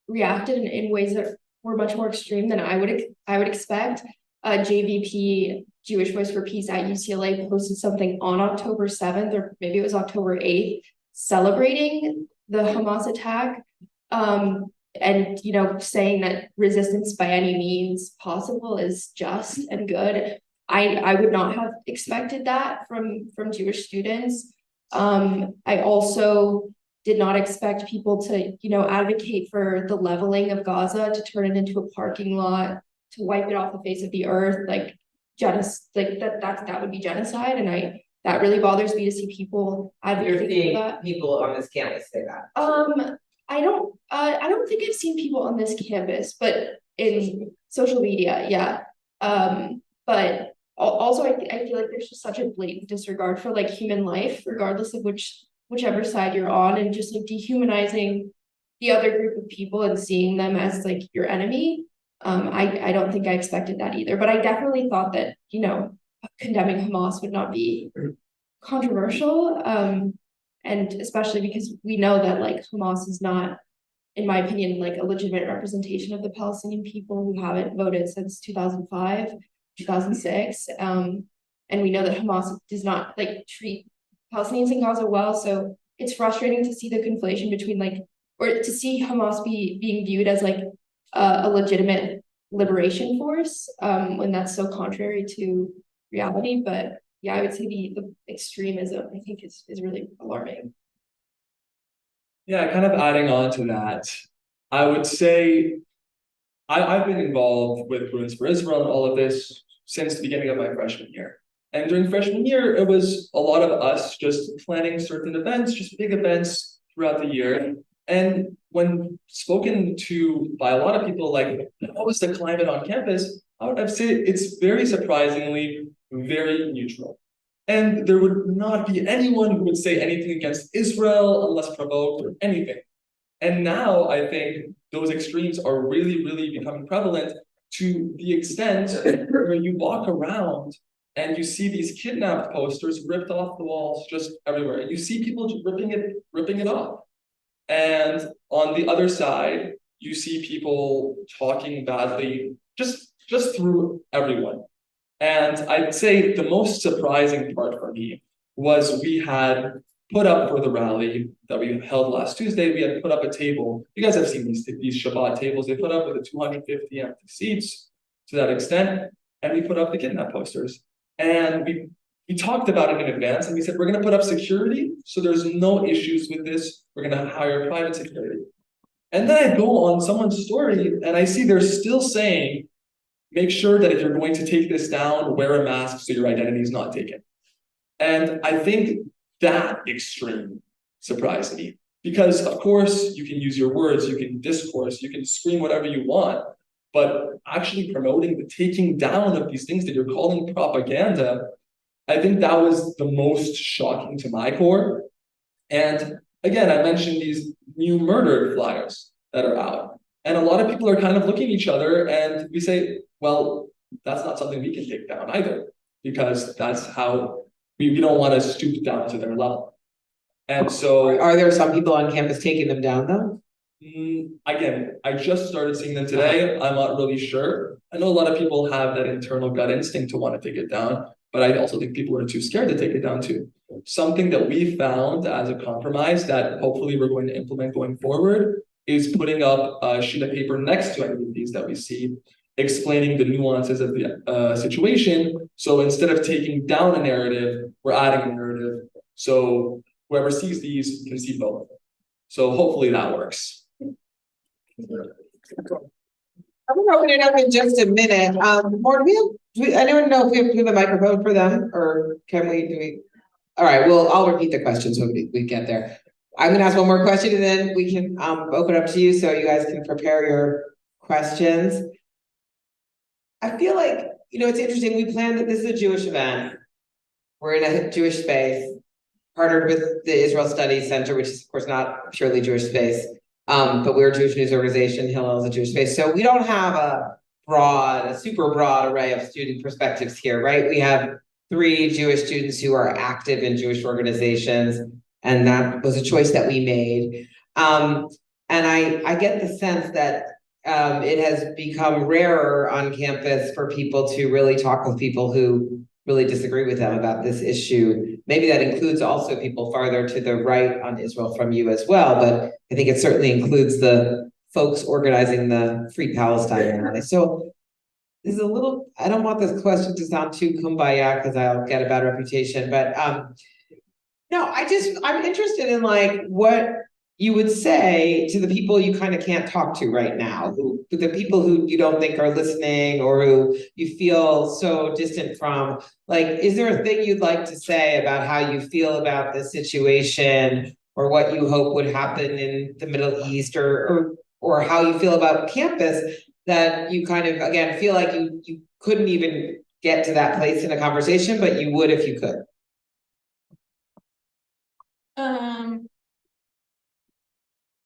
reacted in ways that were much more extreme than I would expect. JVP, Jewish Voice for Peace at UCLA, posted something on October 7th, or maybe it was October 8th, celebrating the Hamas attack, and saying that resistance by any means possible is just and good. I would not have expected that from Jewish students. I also did not expect people to, advocate for the leveling of Gaza, to turn it into a parking lot, to wipe it off the face of the earth, like that would be genocide. And that really bothers me to see people advocating for that. People on this campus say that. I don't think I've seen people on this campus, but in social media, yeah. But also I feel like there's just such a blatant disregard for like human life, regardless of whichever side you're on, and just like dehumanizing the other group of people and seeing them as like your enemy. I don't think I expected that either, but I definitely thought that, condemning Hamas would not be controversial. And especially because we know that like Hamas is not, in my opinion, like a legitimate representation of the Palestinian people who haven't voted since 2005, 2006. And we know that Hamas does not like treat Palestinians in Gaza well. So it's frustrating to see the conflation between or to see Hamas being viewed as like a legitimate liberation force, when that's so contrary to reality. But yeah, I would say the extremism, I think, is really alarming. Yeah, kind of adding on to that, I would say I've been involved with Bruins for Israel and all of this since the beginning of my freshman year. And during freshman year, it was a lot of us just planning certain events, just big events throughout the year. And when spoken to by a lot of people, like, what was the climate on campus? I would have said it's very surprisingly very neutral. And there would not be anyone who would say anything against Israel unless provoked or anything. And now I think those extremes are really, really becoming prevalent to the extent where you walk around and you see these kidnapped posters ripped off the walls just everywhere. And you see people just ripping it off. And on the other side, you see people talking badly just through everyone. And I'd say the most surprising part for me was we had put up for the rally that we held last Tuesday, we had put up a table. You guys have seen these Shabbat tables. They put up with the 250 empty seats to that extent. And we put up the kidnap posters. And we talked about it in advance, and we said, we're going to put up security, so there's no issues with this. We're going to hire private security. And then I go on someone's story, and I see they're still saying, make sure that if you're going to take this down, wear a mask so your identity is not taken. And I think that extreme surprised me. Because, of course, you can use your words, you can discourse, you can scream whatever you want, but actually promoting the taking down of these things that you're calling propaganda, I think that was the most shocking to my core. And again, I mentioned these new murder flyers that are out. And a lot of people are kind of looking at each other and we say, well, that's not something we can take down either, because that's how we don't want to stoop down to their level. And so are there some people on campus taking them down though? Again, I just started seeing them today. I'm not really sure. I know a lot of people have that internal gut instinct to want to take it down, but I also think people are too scared to take it down too. Something that we found as a compromise that hopefully we're going to implement going forward is putting up a sheet of paper next to any of these that we see, explaining the nuances of the situation. So instead of taking down a narrative, we're adding a narrative. So whoever sees these can see both. So hopefully that works. I'm gonna open it up in just a minute. Or do anyone know if we have a microphone for them, or can we? All right, well, I'll repeat the questions when we get there. I'm gonna ask one more question and then we can open up to you so you guys can prepare your questions. I feel like, it's interesting. We planned that this is a Jewish event. We're in a Jewish space, partnered with the Israel Studies Center, which is of course not purely Jewish space. But we're a Jewish news organization, Hillel is a Jewish space. So we don't have a super broad array of student perspectives here, right? We have 3 Jewish students who are active in Jewish organizations, and that was a choice that we made. And I get the sense that it has become rarer on campus for people to really talk with people who really disagree with them about this issue. Maybe that includes also people farther to the right on Israel from you as well, but I think it certainly includes the folks organizing the Free Palestine rally. So this is a little, I don't want this question to sound too kumbaya because I'll get a bad reputation, but no, I'm interested in like what you would say to the people you kind of can't talk to right now, the people who you don't think are listening or who you feel so distant from. Like, is there a thing you'd like to say about how you feel about this situation or what you hope would happen in the Middle East or how you feel about campus that you kind of, again, feel like you couldn't even get to that place in a conversation, but you would if you could?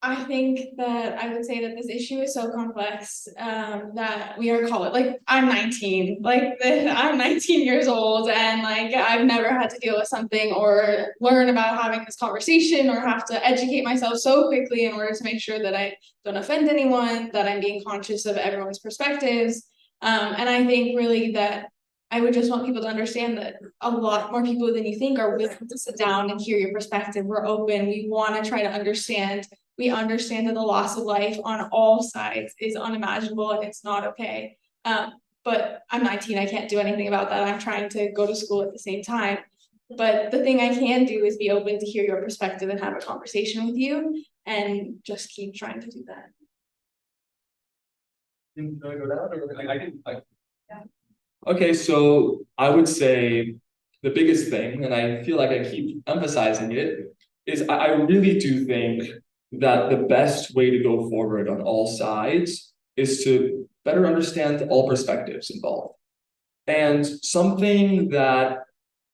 I think that I would say that this issue is so complex that we are called, like, I'm 19, I'm 19 years old, and like I've never had to deal with something or learn about having this conversation or have to educate myself so quickly in order to make sure that I don't offend anyone, that I'm being conscious of everyone's perspectives. And I think really that I would just want people to understand that a lot more people than you think are willing to sit down and hear your perspective. We're open. We want to try to understand. We understand that the loss of life on all sides is unimaginable and it's not okay. But I'm 19, I can't do anything about that. I'm trying to go to school at the same time. But the thing I can do is be open to hear your perspective and have a conversation with you and just keep trying to do that. Can I go down or yeah. Okay, so I would say the biggest thing, and I feel like I keep emphasizing it, is I really do think that the best way to go forward on all sides is to better understand all perspectives involved. And something that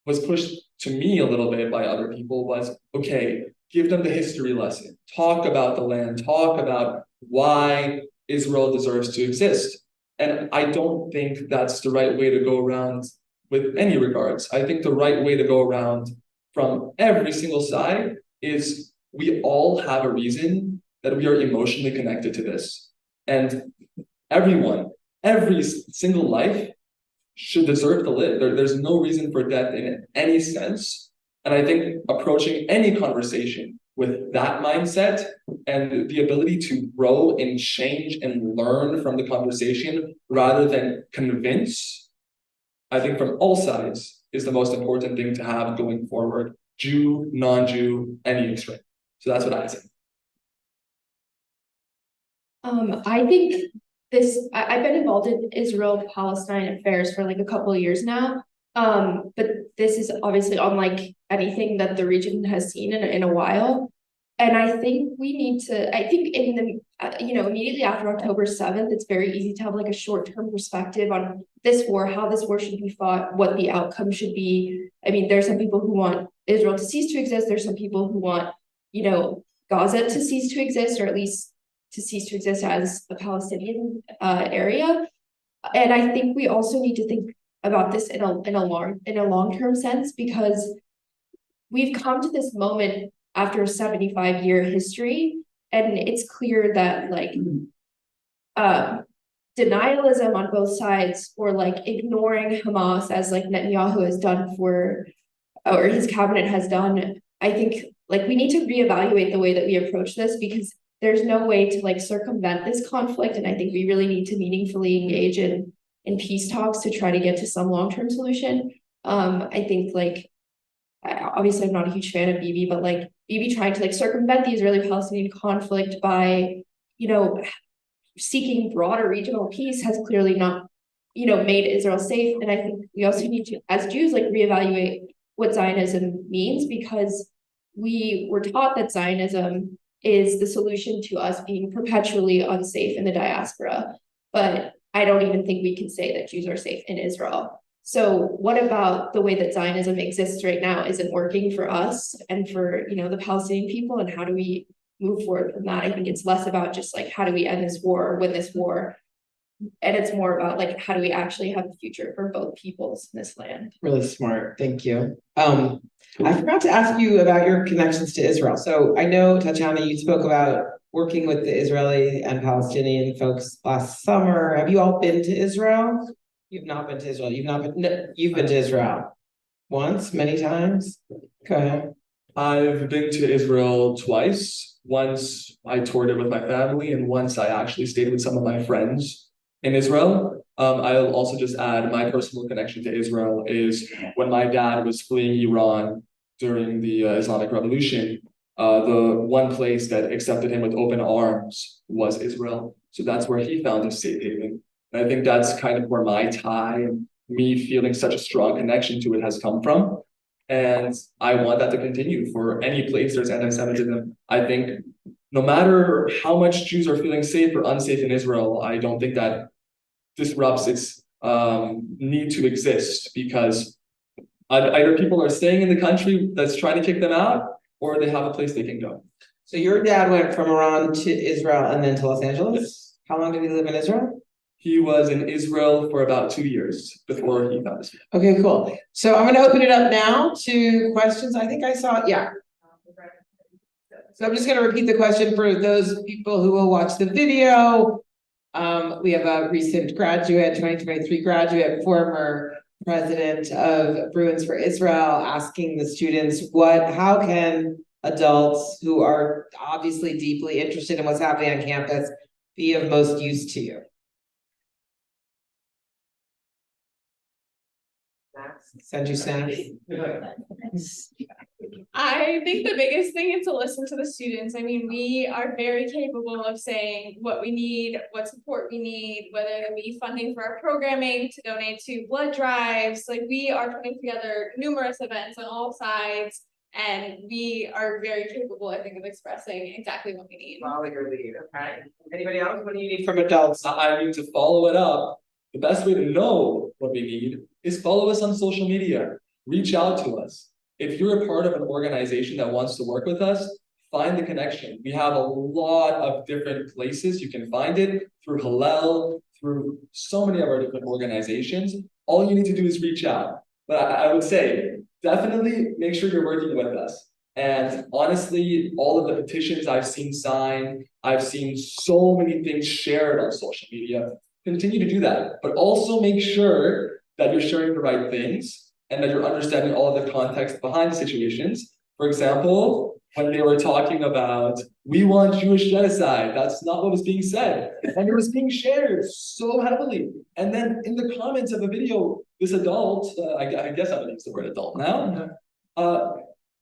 was pushed to me a little bit by other people was, okay, give them the history lesson, talk about the land, talk about why Israel deserves to exist. And I don't think that's the right way to go around with any regards. I think the right way to go around from every single side is we all have a reason that we are emotionally connected to this. And everyone, every single life should deserve to live. There's no reason for death in any sense. And I think approaching any conversation with that mindset and the ability to grow and change and learn from the conversation rather than convince, I think from all sides is the most important thing to have going forward. Jew, non-Jew, any extreme. So that's what I'd say. I think I've been involved in Israel-Palestine affairs for like a couple of years now. But this is obviously unlike anything that the region has seen in a while. And I think we need to, I think in the, immediately after October 7th, it's very easy to have like a short-term perspective on this war, how this war should be fought, what the outcome should be. I mean, there's some people who want Israel to cease to exist. There's some people who want, Gaza to cease to exist, or at least to cease to exist as a Palestinian area. And I think we also need to think about this in a long-term sense, because we've come to this moment after a 75-year history, and it's clear that like denialism on both sides, or like ignoring Hamas as like Netanyahu has done or his cabinet has done, I think like we need to reevaluate the way that we approach this, because there's no way to like circumvent this conflict. And I think we really need to meaningfully engage in peace talks to try to get to some long-term solution. I think like, obviously I'm not a huge fan of Bibi, but like Bibi trying to like circumvent the Israeli-Palestinian conflict by, seeking broader regional peace has clearly not, made Israel safe. And I think we also need to, as Jews, like reevaluate what Zionism means, because we were taught that Zionism is the solution to us being perpetually unsafe in the diaspora. But I don't even think we can say that Jews are safe in Israel. So what about the way that Zionism exists right now isn't working for us and for, the Palestinian people, and how do we move forward from that? I think it's less about just like, how do we end this war or win this war? And it's more about like, how do we actually have a future for both peoples in this land? Really smart. Thank you. I forgot to ask you about your connections to Israel. So I know, Tatiana, you spoke about working with the Israeli and Palestinian folks last summer. Have you all been to Israel? You've not been to Israel. You've not been. No, you've been to Israel once, many times. Go ahead. I've been to Israel twice. Once I toured it with my family, and once I actually stayed with some of my friends in Israel. I'll also just add my personal connection to Israel is when my dad was fleeing Iran during the Islamic Revolution. The one place that accepted him with open arms was Israel. So that's where he found his safe haven. And I think that's kind of where my tie and me feeling such a strong connection to it has come from. And I want that to continue for any place there's anti-Semitism. I think no matter how much Jews are feeling safe or unsafe in Israel, I don't think that disrupts its need to exist, because either people are staying in the country that's trying to kick them out, or they have a place they can go. So your dad went from Iran to Israel and then to Los Angeles? Yes. How long did he live in Israel? He was in Israel for about 2 years before he found his family. Okay, cool. So I'm gonna open it up now to questions. I think I saw, yeah. So I'm just gonna repeat the question for those people who will watch the video. We have a recent graduate, 2023 graduate, former president of Bruins for Israel, asking the students how can adults who are obviously deeply interested in what's happening on campus be of most use to you? Send you snaps. I think the biggest thing is to listen to the students. I mean, we are very capable of saying what we need, what support we need, whether it be funding for our programming, to donate to blood drives. Like, we are putting together numerous events on all sides, and we are very capable, I think, of expressing exactly what we need. Follow your lead, okay? Anybody else? What do you need from adults? I need to follow it up. The best way to know what we need is follow us on social media. Reach out to us. If you're a part of an organization that wants to work with us, find the connection. We have a lot of different places you can find it, through Hillel, through so many of our different organizations. All you need to do is reach out. But I would say, definitely make sure you're working with us. And honestly, all of the petitions I've seen signed, I've seen so many things shared on social media. Continue to do that, but also make sure that you're sharing the right things and that you're understanding all of the context behind the situations. For example, when they were talking about, we want Jewish genocide, that's not what was being said. And it was being shared so heavily. And then in the comments of a video, this adult, I guess I'm gonna use the word adult now,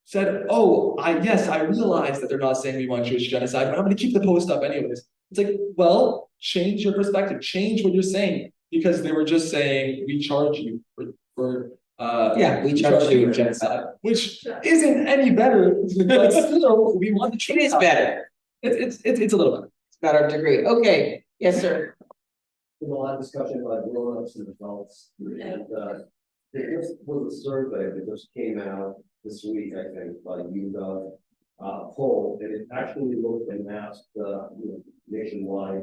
said, oh, yes, I realize that they're not saying we want Jewish genocide, but I'm gonna keep the post up anyways. It's like, well, change your perspective, change what you're saying, because they were just saying, we charge you for we charge you genocide, which isn't any better, but still, we want the truth. It is better. It's a little better. It's better degree. Okay, yes, sir. There's a lot of discussion about grown-ups and adults, and there was a survey that just came out this week, I think, by UW poll, and it actually looked and asked nationwide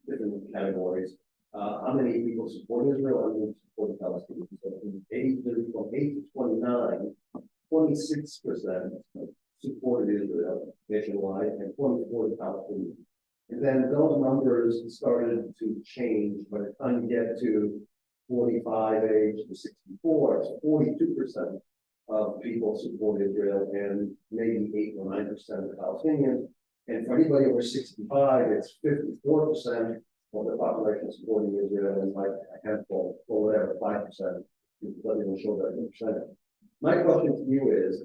different categories. How many people support Israel? How many support Palestinians? So from 8 to 29, 26% supported Israel nationwide, and 24% Palestinians. And then those numbers started to change by the time you get to 45 age to 64. It's 42% of people support Israel, and maybe 8 or 9% of Palestinians. And for anybody over 65, it's 54% of the population supporting Israel, and like a handful or whatever, 5%. It doesn't even show that percentage. My question to you is,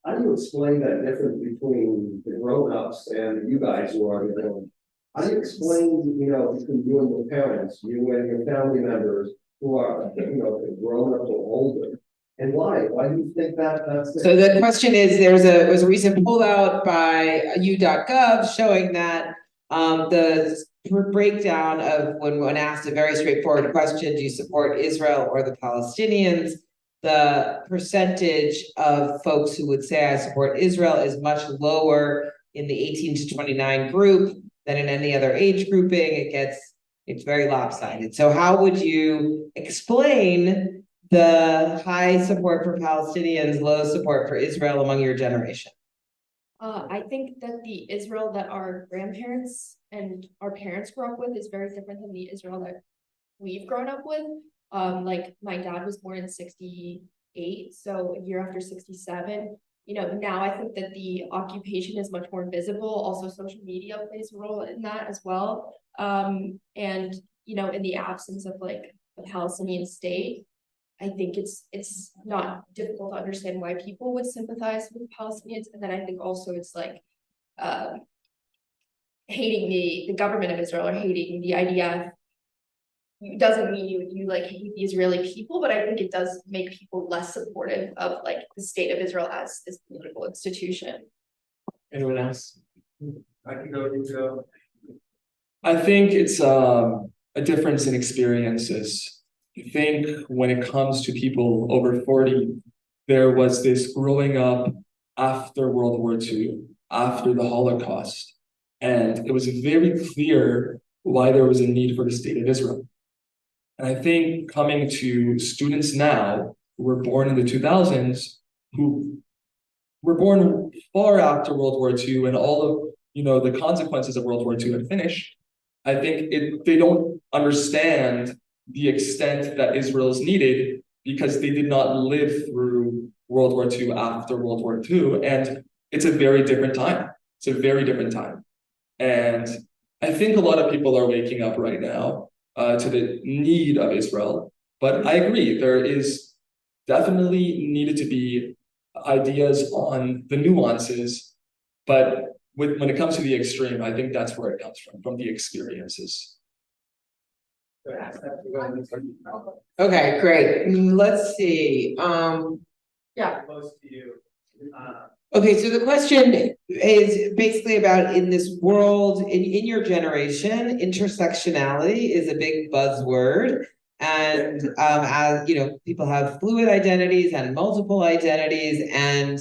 how do you explain that difference between the grown-ups and you guys who are the grown-ups? How do you explain, between you and your parents, you and your family members who are, grown-ups or older? And why? Why do you think that's the So the question is, there was a recent poll out by u.gov showing that the breakdown of when asked a very straightforward question, do you support Israel or the Palestinians? The percentage of folks who would say I support Israel is much lower in the 18 to 29 group than in any other age grouping. It's very lopsided. So how would you explain the high support for Palestinians, low support for Israel among your generation? I think that the Israel that our grandparents and our parents grew up with is very different than the Israel that we've grown up with. Like my dad was born in 68, so a year after 67. Now I think that the occupation is much more visible. Also, social media plays a role in that as well. And in the absence of like a Palestinian state, I think it's not difficult to understand why people would sympathize with Palestinians. And then I think also it's like hating the government of Israel or hating the IDF doesn't mean you like hate the Israeli people, but I think it does make people less supportive of like the state of Israel as this political institution. Anyone else? I can go, you go. I think it's a difference in experiences. I think when it comes to people over 40, there was this growing up after World War II, after the Holocaust, and it was very clear why there was a need for the state of Israel. And I think coming to students now who were born in the 2000s, who were born far after World War II and all of the consequences of World War II had finished, I think they don't understand the extent that Israel is needed because they did not live through World War II after World War II. And it's a very different time. It's a very different time. And I think a lot of people are waking up right now to the need of Israel. But I agree, there is definitely needed to be ideas on the nuances. But when it comes to the extreme, I think that's where it comes from the experiences. Okay, great. Let's see. Yeah. Close to you. Okay, so the question is basically about in this world, in your generation, intersectionality is a big buzzword. And as people have fluid identities and multiple identities, and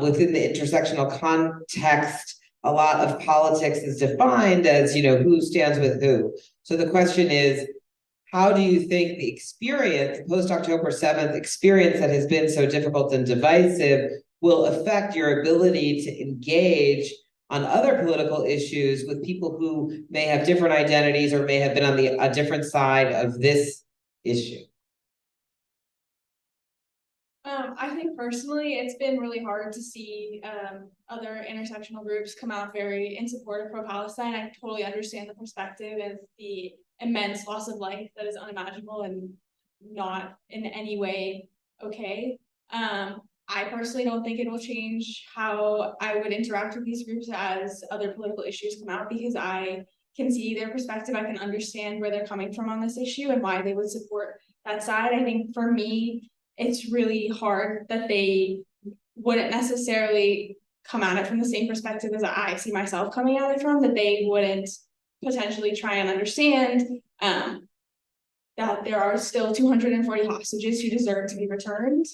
within the intersectional context, a lot of politics is defined as who stands with who. So the question is, how do you think the experience, post-October 7th experience that has been so difficult and divisive will affect your ability to engage on other political issues with people who may have different identities or may have been on a different side of this issue? I think personally, it's been really hard to see other intersectional groups come out very in support of pro-Palestine. I totally understand the perspective and the immense loss of life that is unimaginable and not in any way okay. I personally don't think it will change how I would interact with these groups as other political issues come out, because I can see their perspective. I can understand where they're coming from on this issue and why they would support that side. I think for me, it's really hard that they wouldn't necessarily come at it from the same perspective as I see myself coming at it from, that they wouldn't potentially try and understand that there are still 240 hostages who deserve to be returned.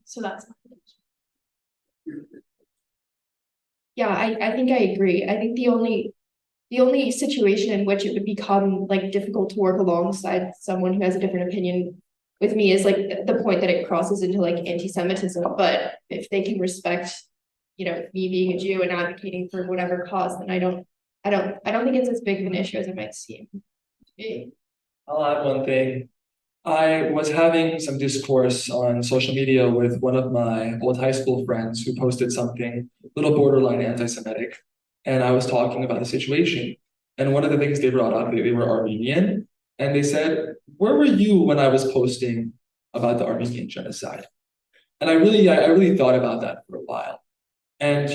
So that's yeah, I think I agree. I think the only situation in which it would become like difficult to work alongside someone who has a different opinion with me is like the point that it crosses into like anti-Semitism. But if they can respect, me being a Jew and advocating for whatever cause, then I don't think it's as big of an issue as it might seem. I'll add one thing. I was having some discourse on social media with one of my old high school friends who posted something a little borderline anti-Semitic. And I was talking about the situation. And one of the things they brought up, they were Armenian. And they said, where were you when I was posting about the Armenian genocide? And I really thought about that for a while. And,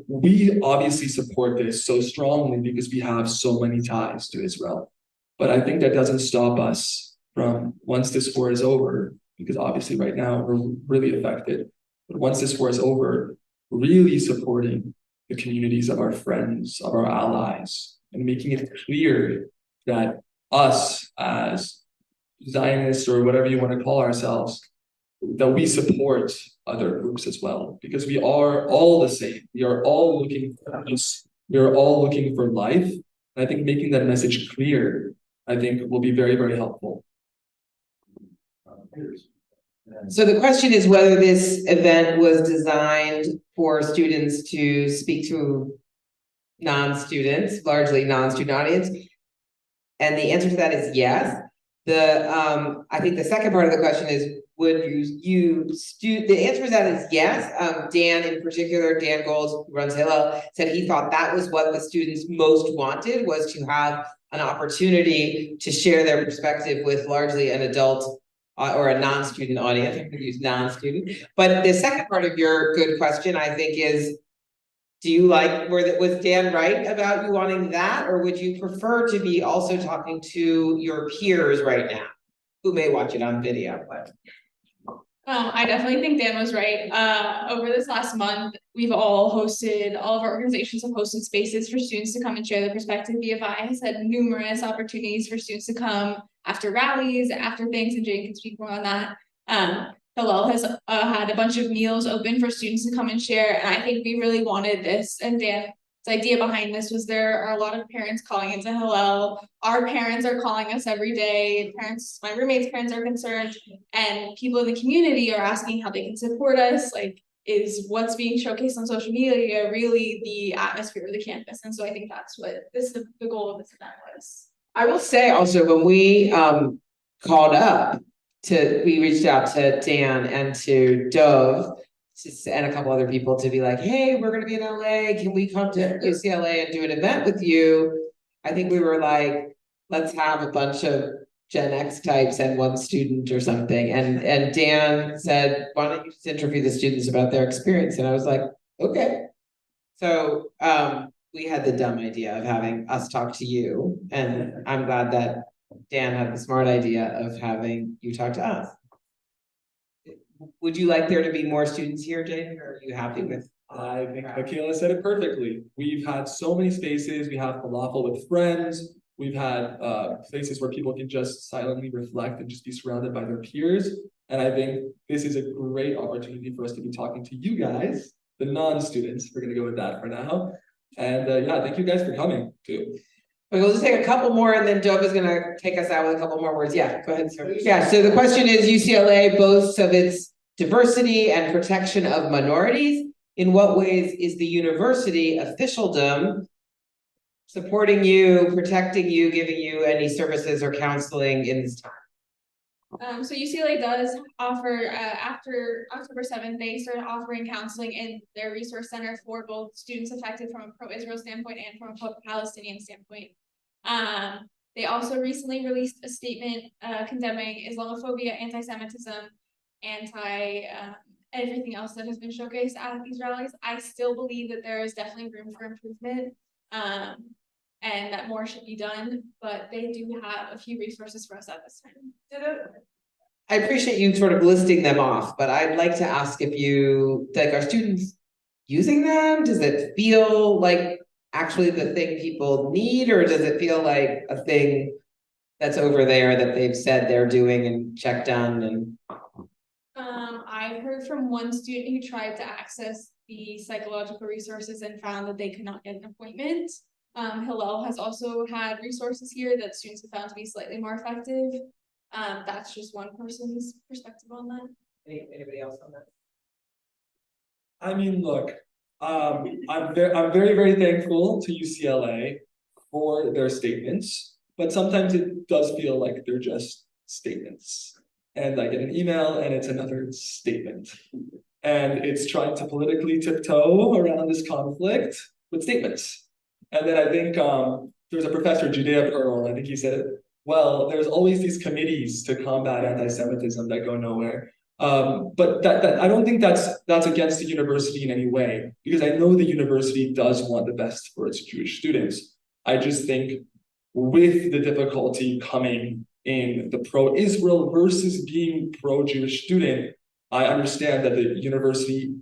we obviously support this so strongly because we have so many ties to Israel. But I think that doesn't stop us from, once this war is over, because obviously right now we're really affected, but once this war is over, really supporting the communities of our friends, of our allies, and making it clear that us as Zionists or whatever you want to call ourselves, that we support other groups as well, because we are all the same. We are all looking for peace. We are all looking for life. And I think making that message clear, I think, will be very, very helpful. So the question is whether this event was designed for students to speak to non-students, largely non-student audience. And the answer to that is yes. I think the second part of the question is, would the answer to that is yes. Dan in particular, Dan Gold, who runs Hillel, said he thought that was what the students most wanted, was to have an opportunity to share their perspective with largely an adult or a non-student audience. I'm going to use non-student. But the second part of your good question, I think, is, do you like, was Dan right about you wanting that, or would you prefer to be also talking to your peers right now, who may watch it on video? But I definitely think Dan was right. Over this last month, all of our organizations have hosted spaces for students to come and share their perspective. BFI has had numerous opportunities for students to come after rallies, after things, and Jane can speak more on that. Hillel has had a bunch of meals open for students to come and share, and I think we really wanted this. And Dan's idea behind this was there are a lot of parents calling into Hillel. Our parents are calling us every day. My roommates' parents are concerned, and people in the community are asking how they can support us. Like, is what's being showcased on social media really the atmosphere of the campus? And so I think that's what the goal of this event was. I will say also, when we called up, we reached out to Dan and to Dove and a couple other people to be like, hey, we're going to be in LA. Can we come to UCLA and do an event with you? I think we were like, let's have a bunch of Gen X types and one student or something. And Dan said, why don't you just interview the students about their experience? And I was like, okay. So we had the dumb idea of having us talk to you. And I'm glad that Dan had the smart idea of having you talk to us. Would you like there to be more students here, Jane, or are you happy with? I think Michaela said it perfectly. We've had so many spaces. We have falafel with friends. We've had places where people can just silently reflect and just be surrounded by their peers. And I think this is a great opportunity for us to be talking to you guys, the non-students. We're going to go with that for now. And yeah, thank you guys for coming too. We'll just take a couple more, and then Dove is going to take us out with a couple more words. Yeah, go ahead, sir. Yeah, so the question is, UCLA boasts of its diversity and protection of minorities. In what ways is the university officialdom supporting you, protecting you, giving you any services or counseling in this time? So UCLA does offer, after October 7th, they started offering counseling in their resource center for both students affected from a pro-Israel standpoint and from a pro-Palestinian standpoint. They also recently released a statement condemning Islamophobia, anti-Semitism, everything else that has been showcased at these rallies. I still believe that there is definitely room for improvement, and that more should be done, but they do have a few resources for us at this time. I appreciate you sort of listing them off, but I'd like to ask if you, like, are students using them? Does it feel like actually the thing people need, or does it feel like a thing that's over there that they've said they're doing and checked on? And I've heard from one student who tried to access the psychological resources and found that they could not get an appointment. Hillel has also had resources here that students have found to be slightly more effective. That's just one person's perspective on that. Anybody else on that? I mean, look, I'm very, very thankful to UCLA for their statements, but sometimes it does feel like they're just statements. And I get an email and it's another statement. And it's trying to politically tiptoe around this conflict with statements. And then I think there's a professor, Judea Pearl, I think he said it well, there's always these committees to combat anti-Semitism that go nowhere. But that I don't think that's against the university in any way, because I know the university does want the best for its Jewish students. I just think with the difficulty coming in the pro-Israel versus being pro-Jewish student, I understand that the university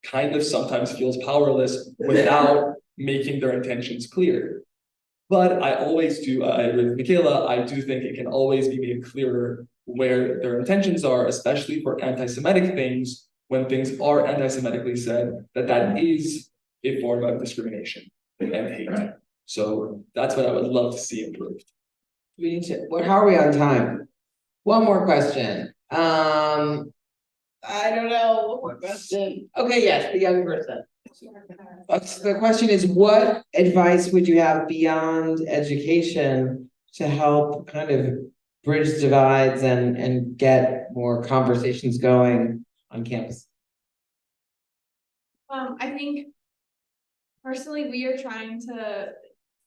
kind of sometimes feels powerless without making their intentions clear. But I always do, I agree with Michaela, I do think it can always be made clearer where their intentions are, especially for anti-Semitic things, when things are anti-Semitically said, that is a form of discrimination and hate. So that's what I would love to see improved. How are we on time? One more question. I don't know. One more question. Okay, yes, the young person. The question is, what advice would you have beyond education to help kind of bridge divides and get more conversations going on campus? I think personally, we are trying to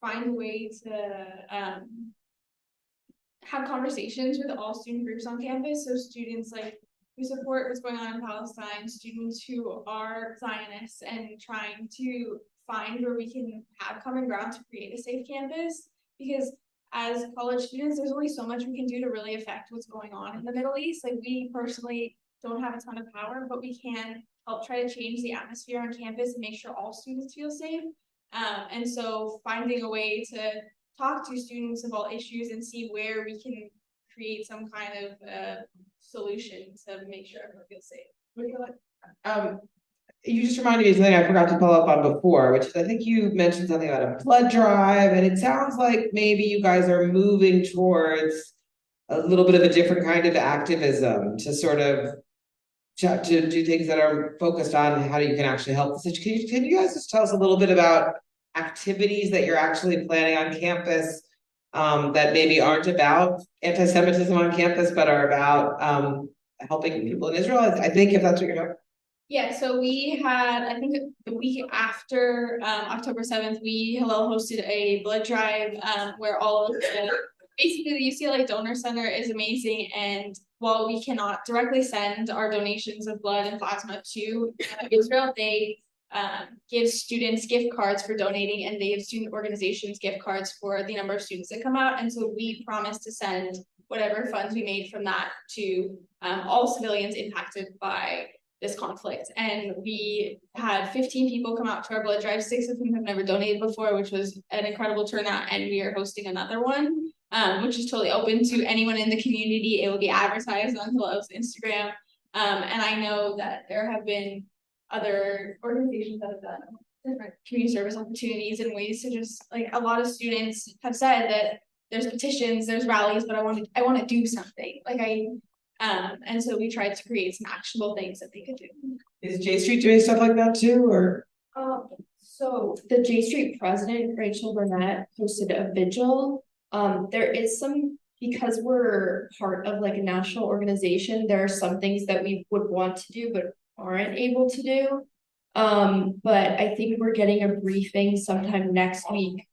find a way to have conversations with all student groups on campus. So students like who support what's going on in Palestine, students who are Zionists, and trying to find where we can have common ground to create a safe campus. Because as college students, there's only so much we can do to really affect what's going on in the Middle East. Like we personally don't have a ton of power, but we can help try to change the atmosphere on campus and make sure all students feel safe. And so finding a way to talk to students of all issues and see where we can create some kind of solution to make sure everyone feels safe. You just reminded me of something I forgot to follow up on before, which is I think you mentioned something about a blood drive, and it sounds like maybe you guys are moving towards a little bit of a different kind of activism to sort of to do things that are focused on how you can actually help the situation. Can you guys just tell us a little bit about activities that you're actually planning on campus that maybe aren't about anti-Semitism on campus, but are about helping people in Israel? I think if that's what you're talking about. Yeah, so we had, I think the week after October 7th, Hillel hosted a blood drive where all of basically the UCLA Donor Center is amazing. And while we cannot directly send our donations of blood and plasma to Israel, they give students gift cards for donating, and they give student organizations gift cards for the number of students that come out. And so we promised to send whatever funds we made from that to all civilians impacted by this conflict. And we had 15 people come out to our blood drive. 6 of them have never donated before, which was an incredible turnout. And we are hosting another one, which is totally open to anyone in the community. It will be advertised on Hillel's Instagram. And I know that there have been other organizations that have done different community service opportunities and ways to just, like, a lot of students have said that there's petitions, there's rallies, but I want to do something. And so we tried to create some actionable things that they could do. Is J Street doing stuff like that too, or? So the J Street president, Rachel Burnett, hosted a vigil. There is some, because we're part of like a national organization, there are some things that we would want to do but aren't able to do. But I think we're getting a briefing sometime next week,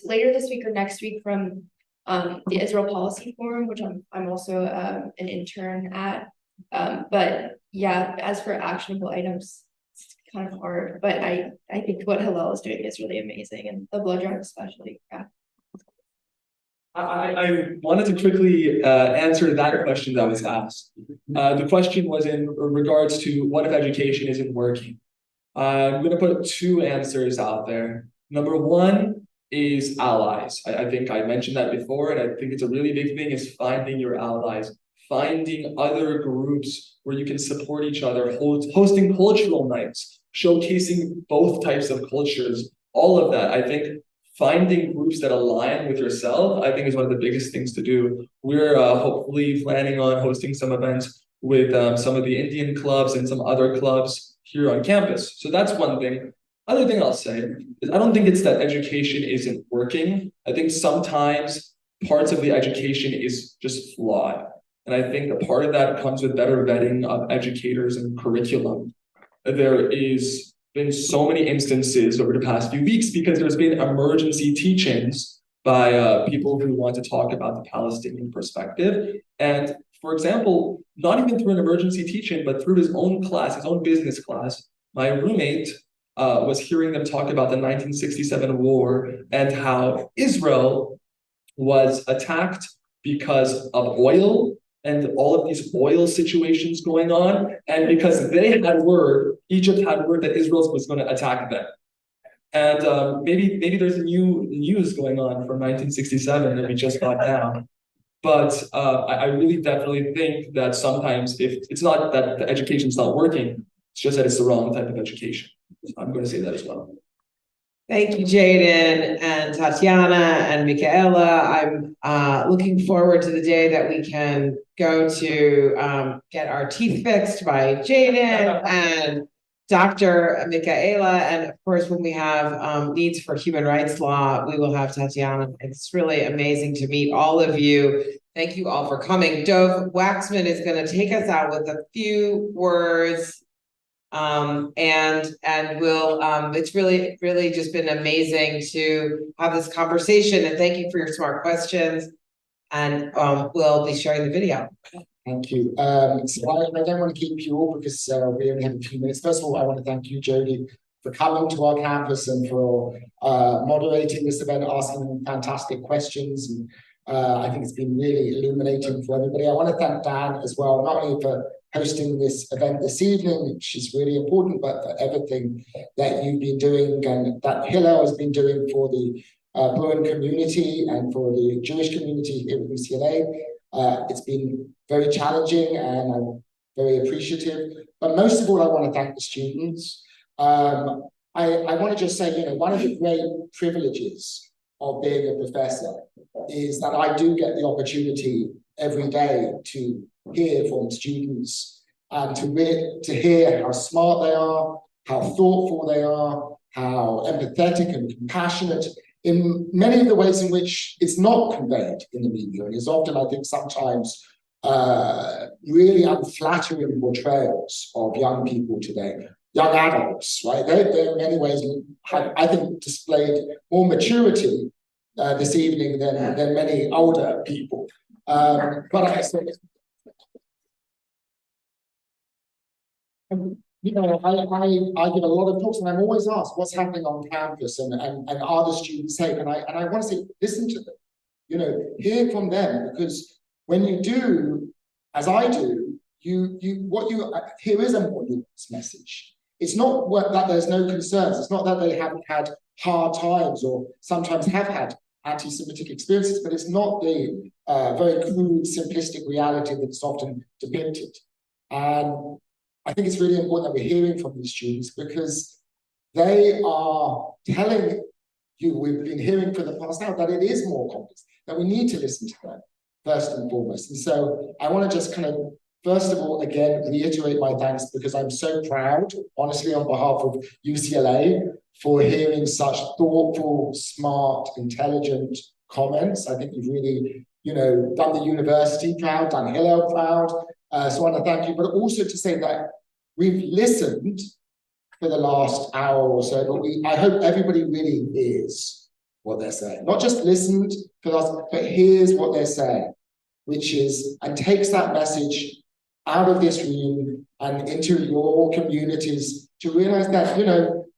later this week or next week, from the Israel Policy Forum, which I'm also an intern at. But yeah, as for actionable items, it's kind of hard. But I think what Hillel is doing is really amazing, and the blood drive especially. Yeah. I wanted to quickly answer that question that was asked. The question was in regards to what if education isn't working. I'm going to put 2 answers out there. Number 1 is allies. I think I mentioned that before, and I think it's a really big thing, is finding your allies, finding other groups where you can support each other, hosting cultural nights, showcasing both types of cultures, all of that. I think finding groups that align with yourself, I think, is one of the biggest things to do. We're hopefully planning on hosting some events with some of the Indian clubs and some other clubs here on campus. So that's one thing. Other thing I'll say is I don't think it's that education isn't working. I think sometimes parts of the education is just flawed. And I think a part of that comes with better vetting of educators and curriculum. There is been so many instances over the past few weeks because there's been emergency teach-ins by people who want to talk about the Palestinian perspective. And for example, not even through an emergency teach-in, but through his own class, his own business class, my roommate was hearing them talk about the 1967 war and how Israel was attacked because of oil and all of these oil situations going on. And because they had word, Egypt had word that Israel was going to attack them. And maybe there's new news going on from 1967 that we just got down. But I really definitely think that sometimes if it's not that the education's not working, it's just that it's the wrong type of education. So I'm going to say that as well. Thank you, Jaden and Tatiana and Michaela. I'm looking forward to the day that we can go to get our teeth fixed by Jaden and Dr. Michaela, and of course, when we have needs for human rights law, we will have Tatiana. It's really amazing to meet all of you. Thank you all for coming. Dov Waxman is going to take us out with a few words. And we'll it's really just been amazing to have this conversation, and thank you for your smart questions. And we'll be sharing the video. Thank you. So I don't want to keep you all because we only have a few minutes. First of all, I want to thank you, Jodi, for coming to our campus and for moderating this event, asking fantastic questions. And I think it's been really illuminating for everybody. I want to thank Dan as well, not only for hosting this event this evening, which is really important, but for everything that you've been doing and that Hillel has been doing for the Bruin community and for the Jewish community here at UCLA. It's been very challenging and I'm very appreciative. But most of all, I want to thank the students. I want to just say, one of the great privileges of being a professor is that I do get the opportunity every day to hear from students and to hear how smart they are, how thoughtful they are, how empathetic and compassionate in many of the ways in which it's not conveyed in the media. And it's often, I think, sometimes really unflattering portrayals of young people today, young adults, right? They in many ways have, I think, displayed more maturity this evening than many older people. But I say, I give a lot of talks, and I'm always asked what's happening on campus and are the students safe? And I want to say, listen to them, hear from them, because when you do, as I do, here is a more nuanced message. It's not that there's no concerns. It's not that they haven't had hard times or sometimes have had anti-Semitic experiences, but it's not the very crude, simplistic reality that's often depicted. And I think it's really important that we're hearing from these students because they are telling you, we've been hearing for the past hour, that it is more complex, that we need to listen to them first and foremost. And so I want to just kind of, first of all, again, reiterate my thanks because I'm so proud, honestly, on behalf of UCLA, for hearing such thoughtful, smart, intelligent comments. I think you've really, done the university proud, done Hillel proud. So I want to thank you, but also to say that we've listened for the last hour or so, but I hope everybody really hears what they're saying. Not just listened for us, but hears what they're saying, which is, and takes that message out of this room and into your communities to realize that,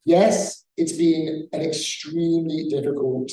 yes, it's been an extremely difficult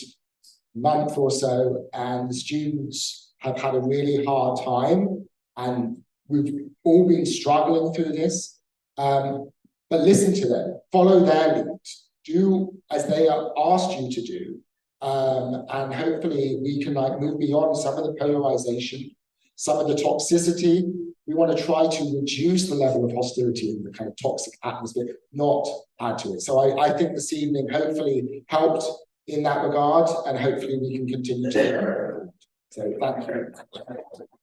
month or so, and the students have had a really hard time, and we've all been struggling through this. But listen to them, follow their lead, do as they are asked you to do, and hopefully we can move beyond some of the polarization, some of the toxicity. We want to try to reduce the level of hostility in the kind of toxic atmosphere, not add to it. So I think this evening hopefully helped in that regard, and hopefully we can continue to. So thank you.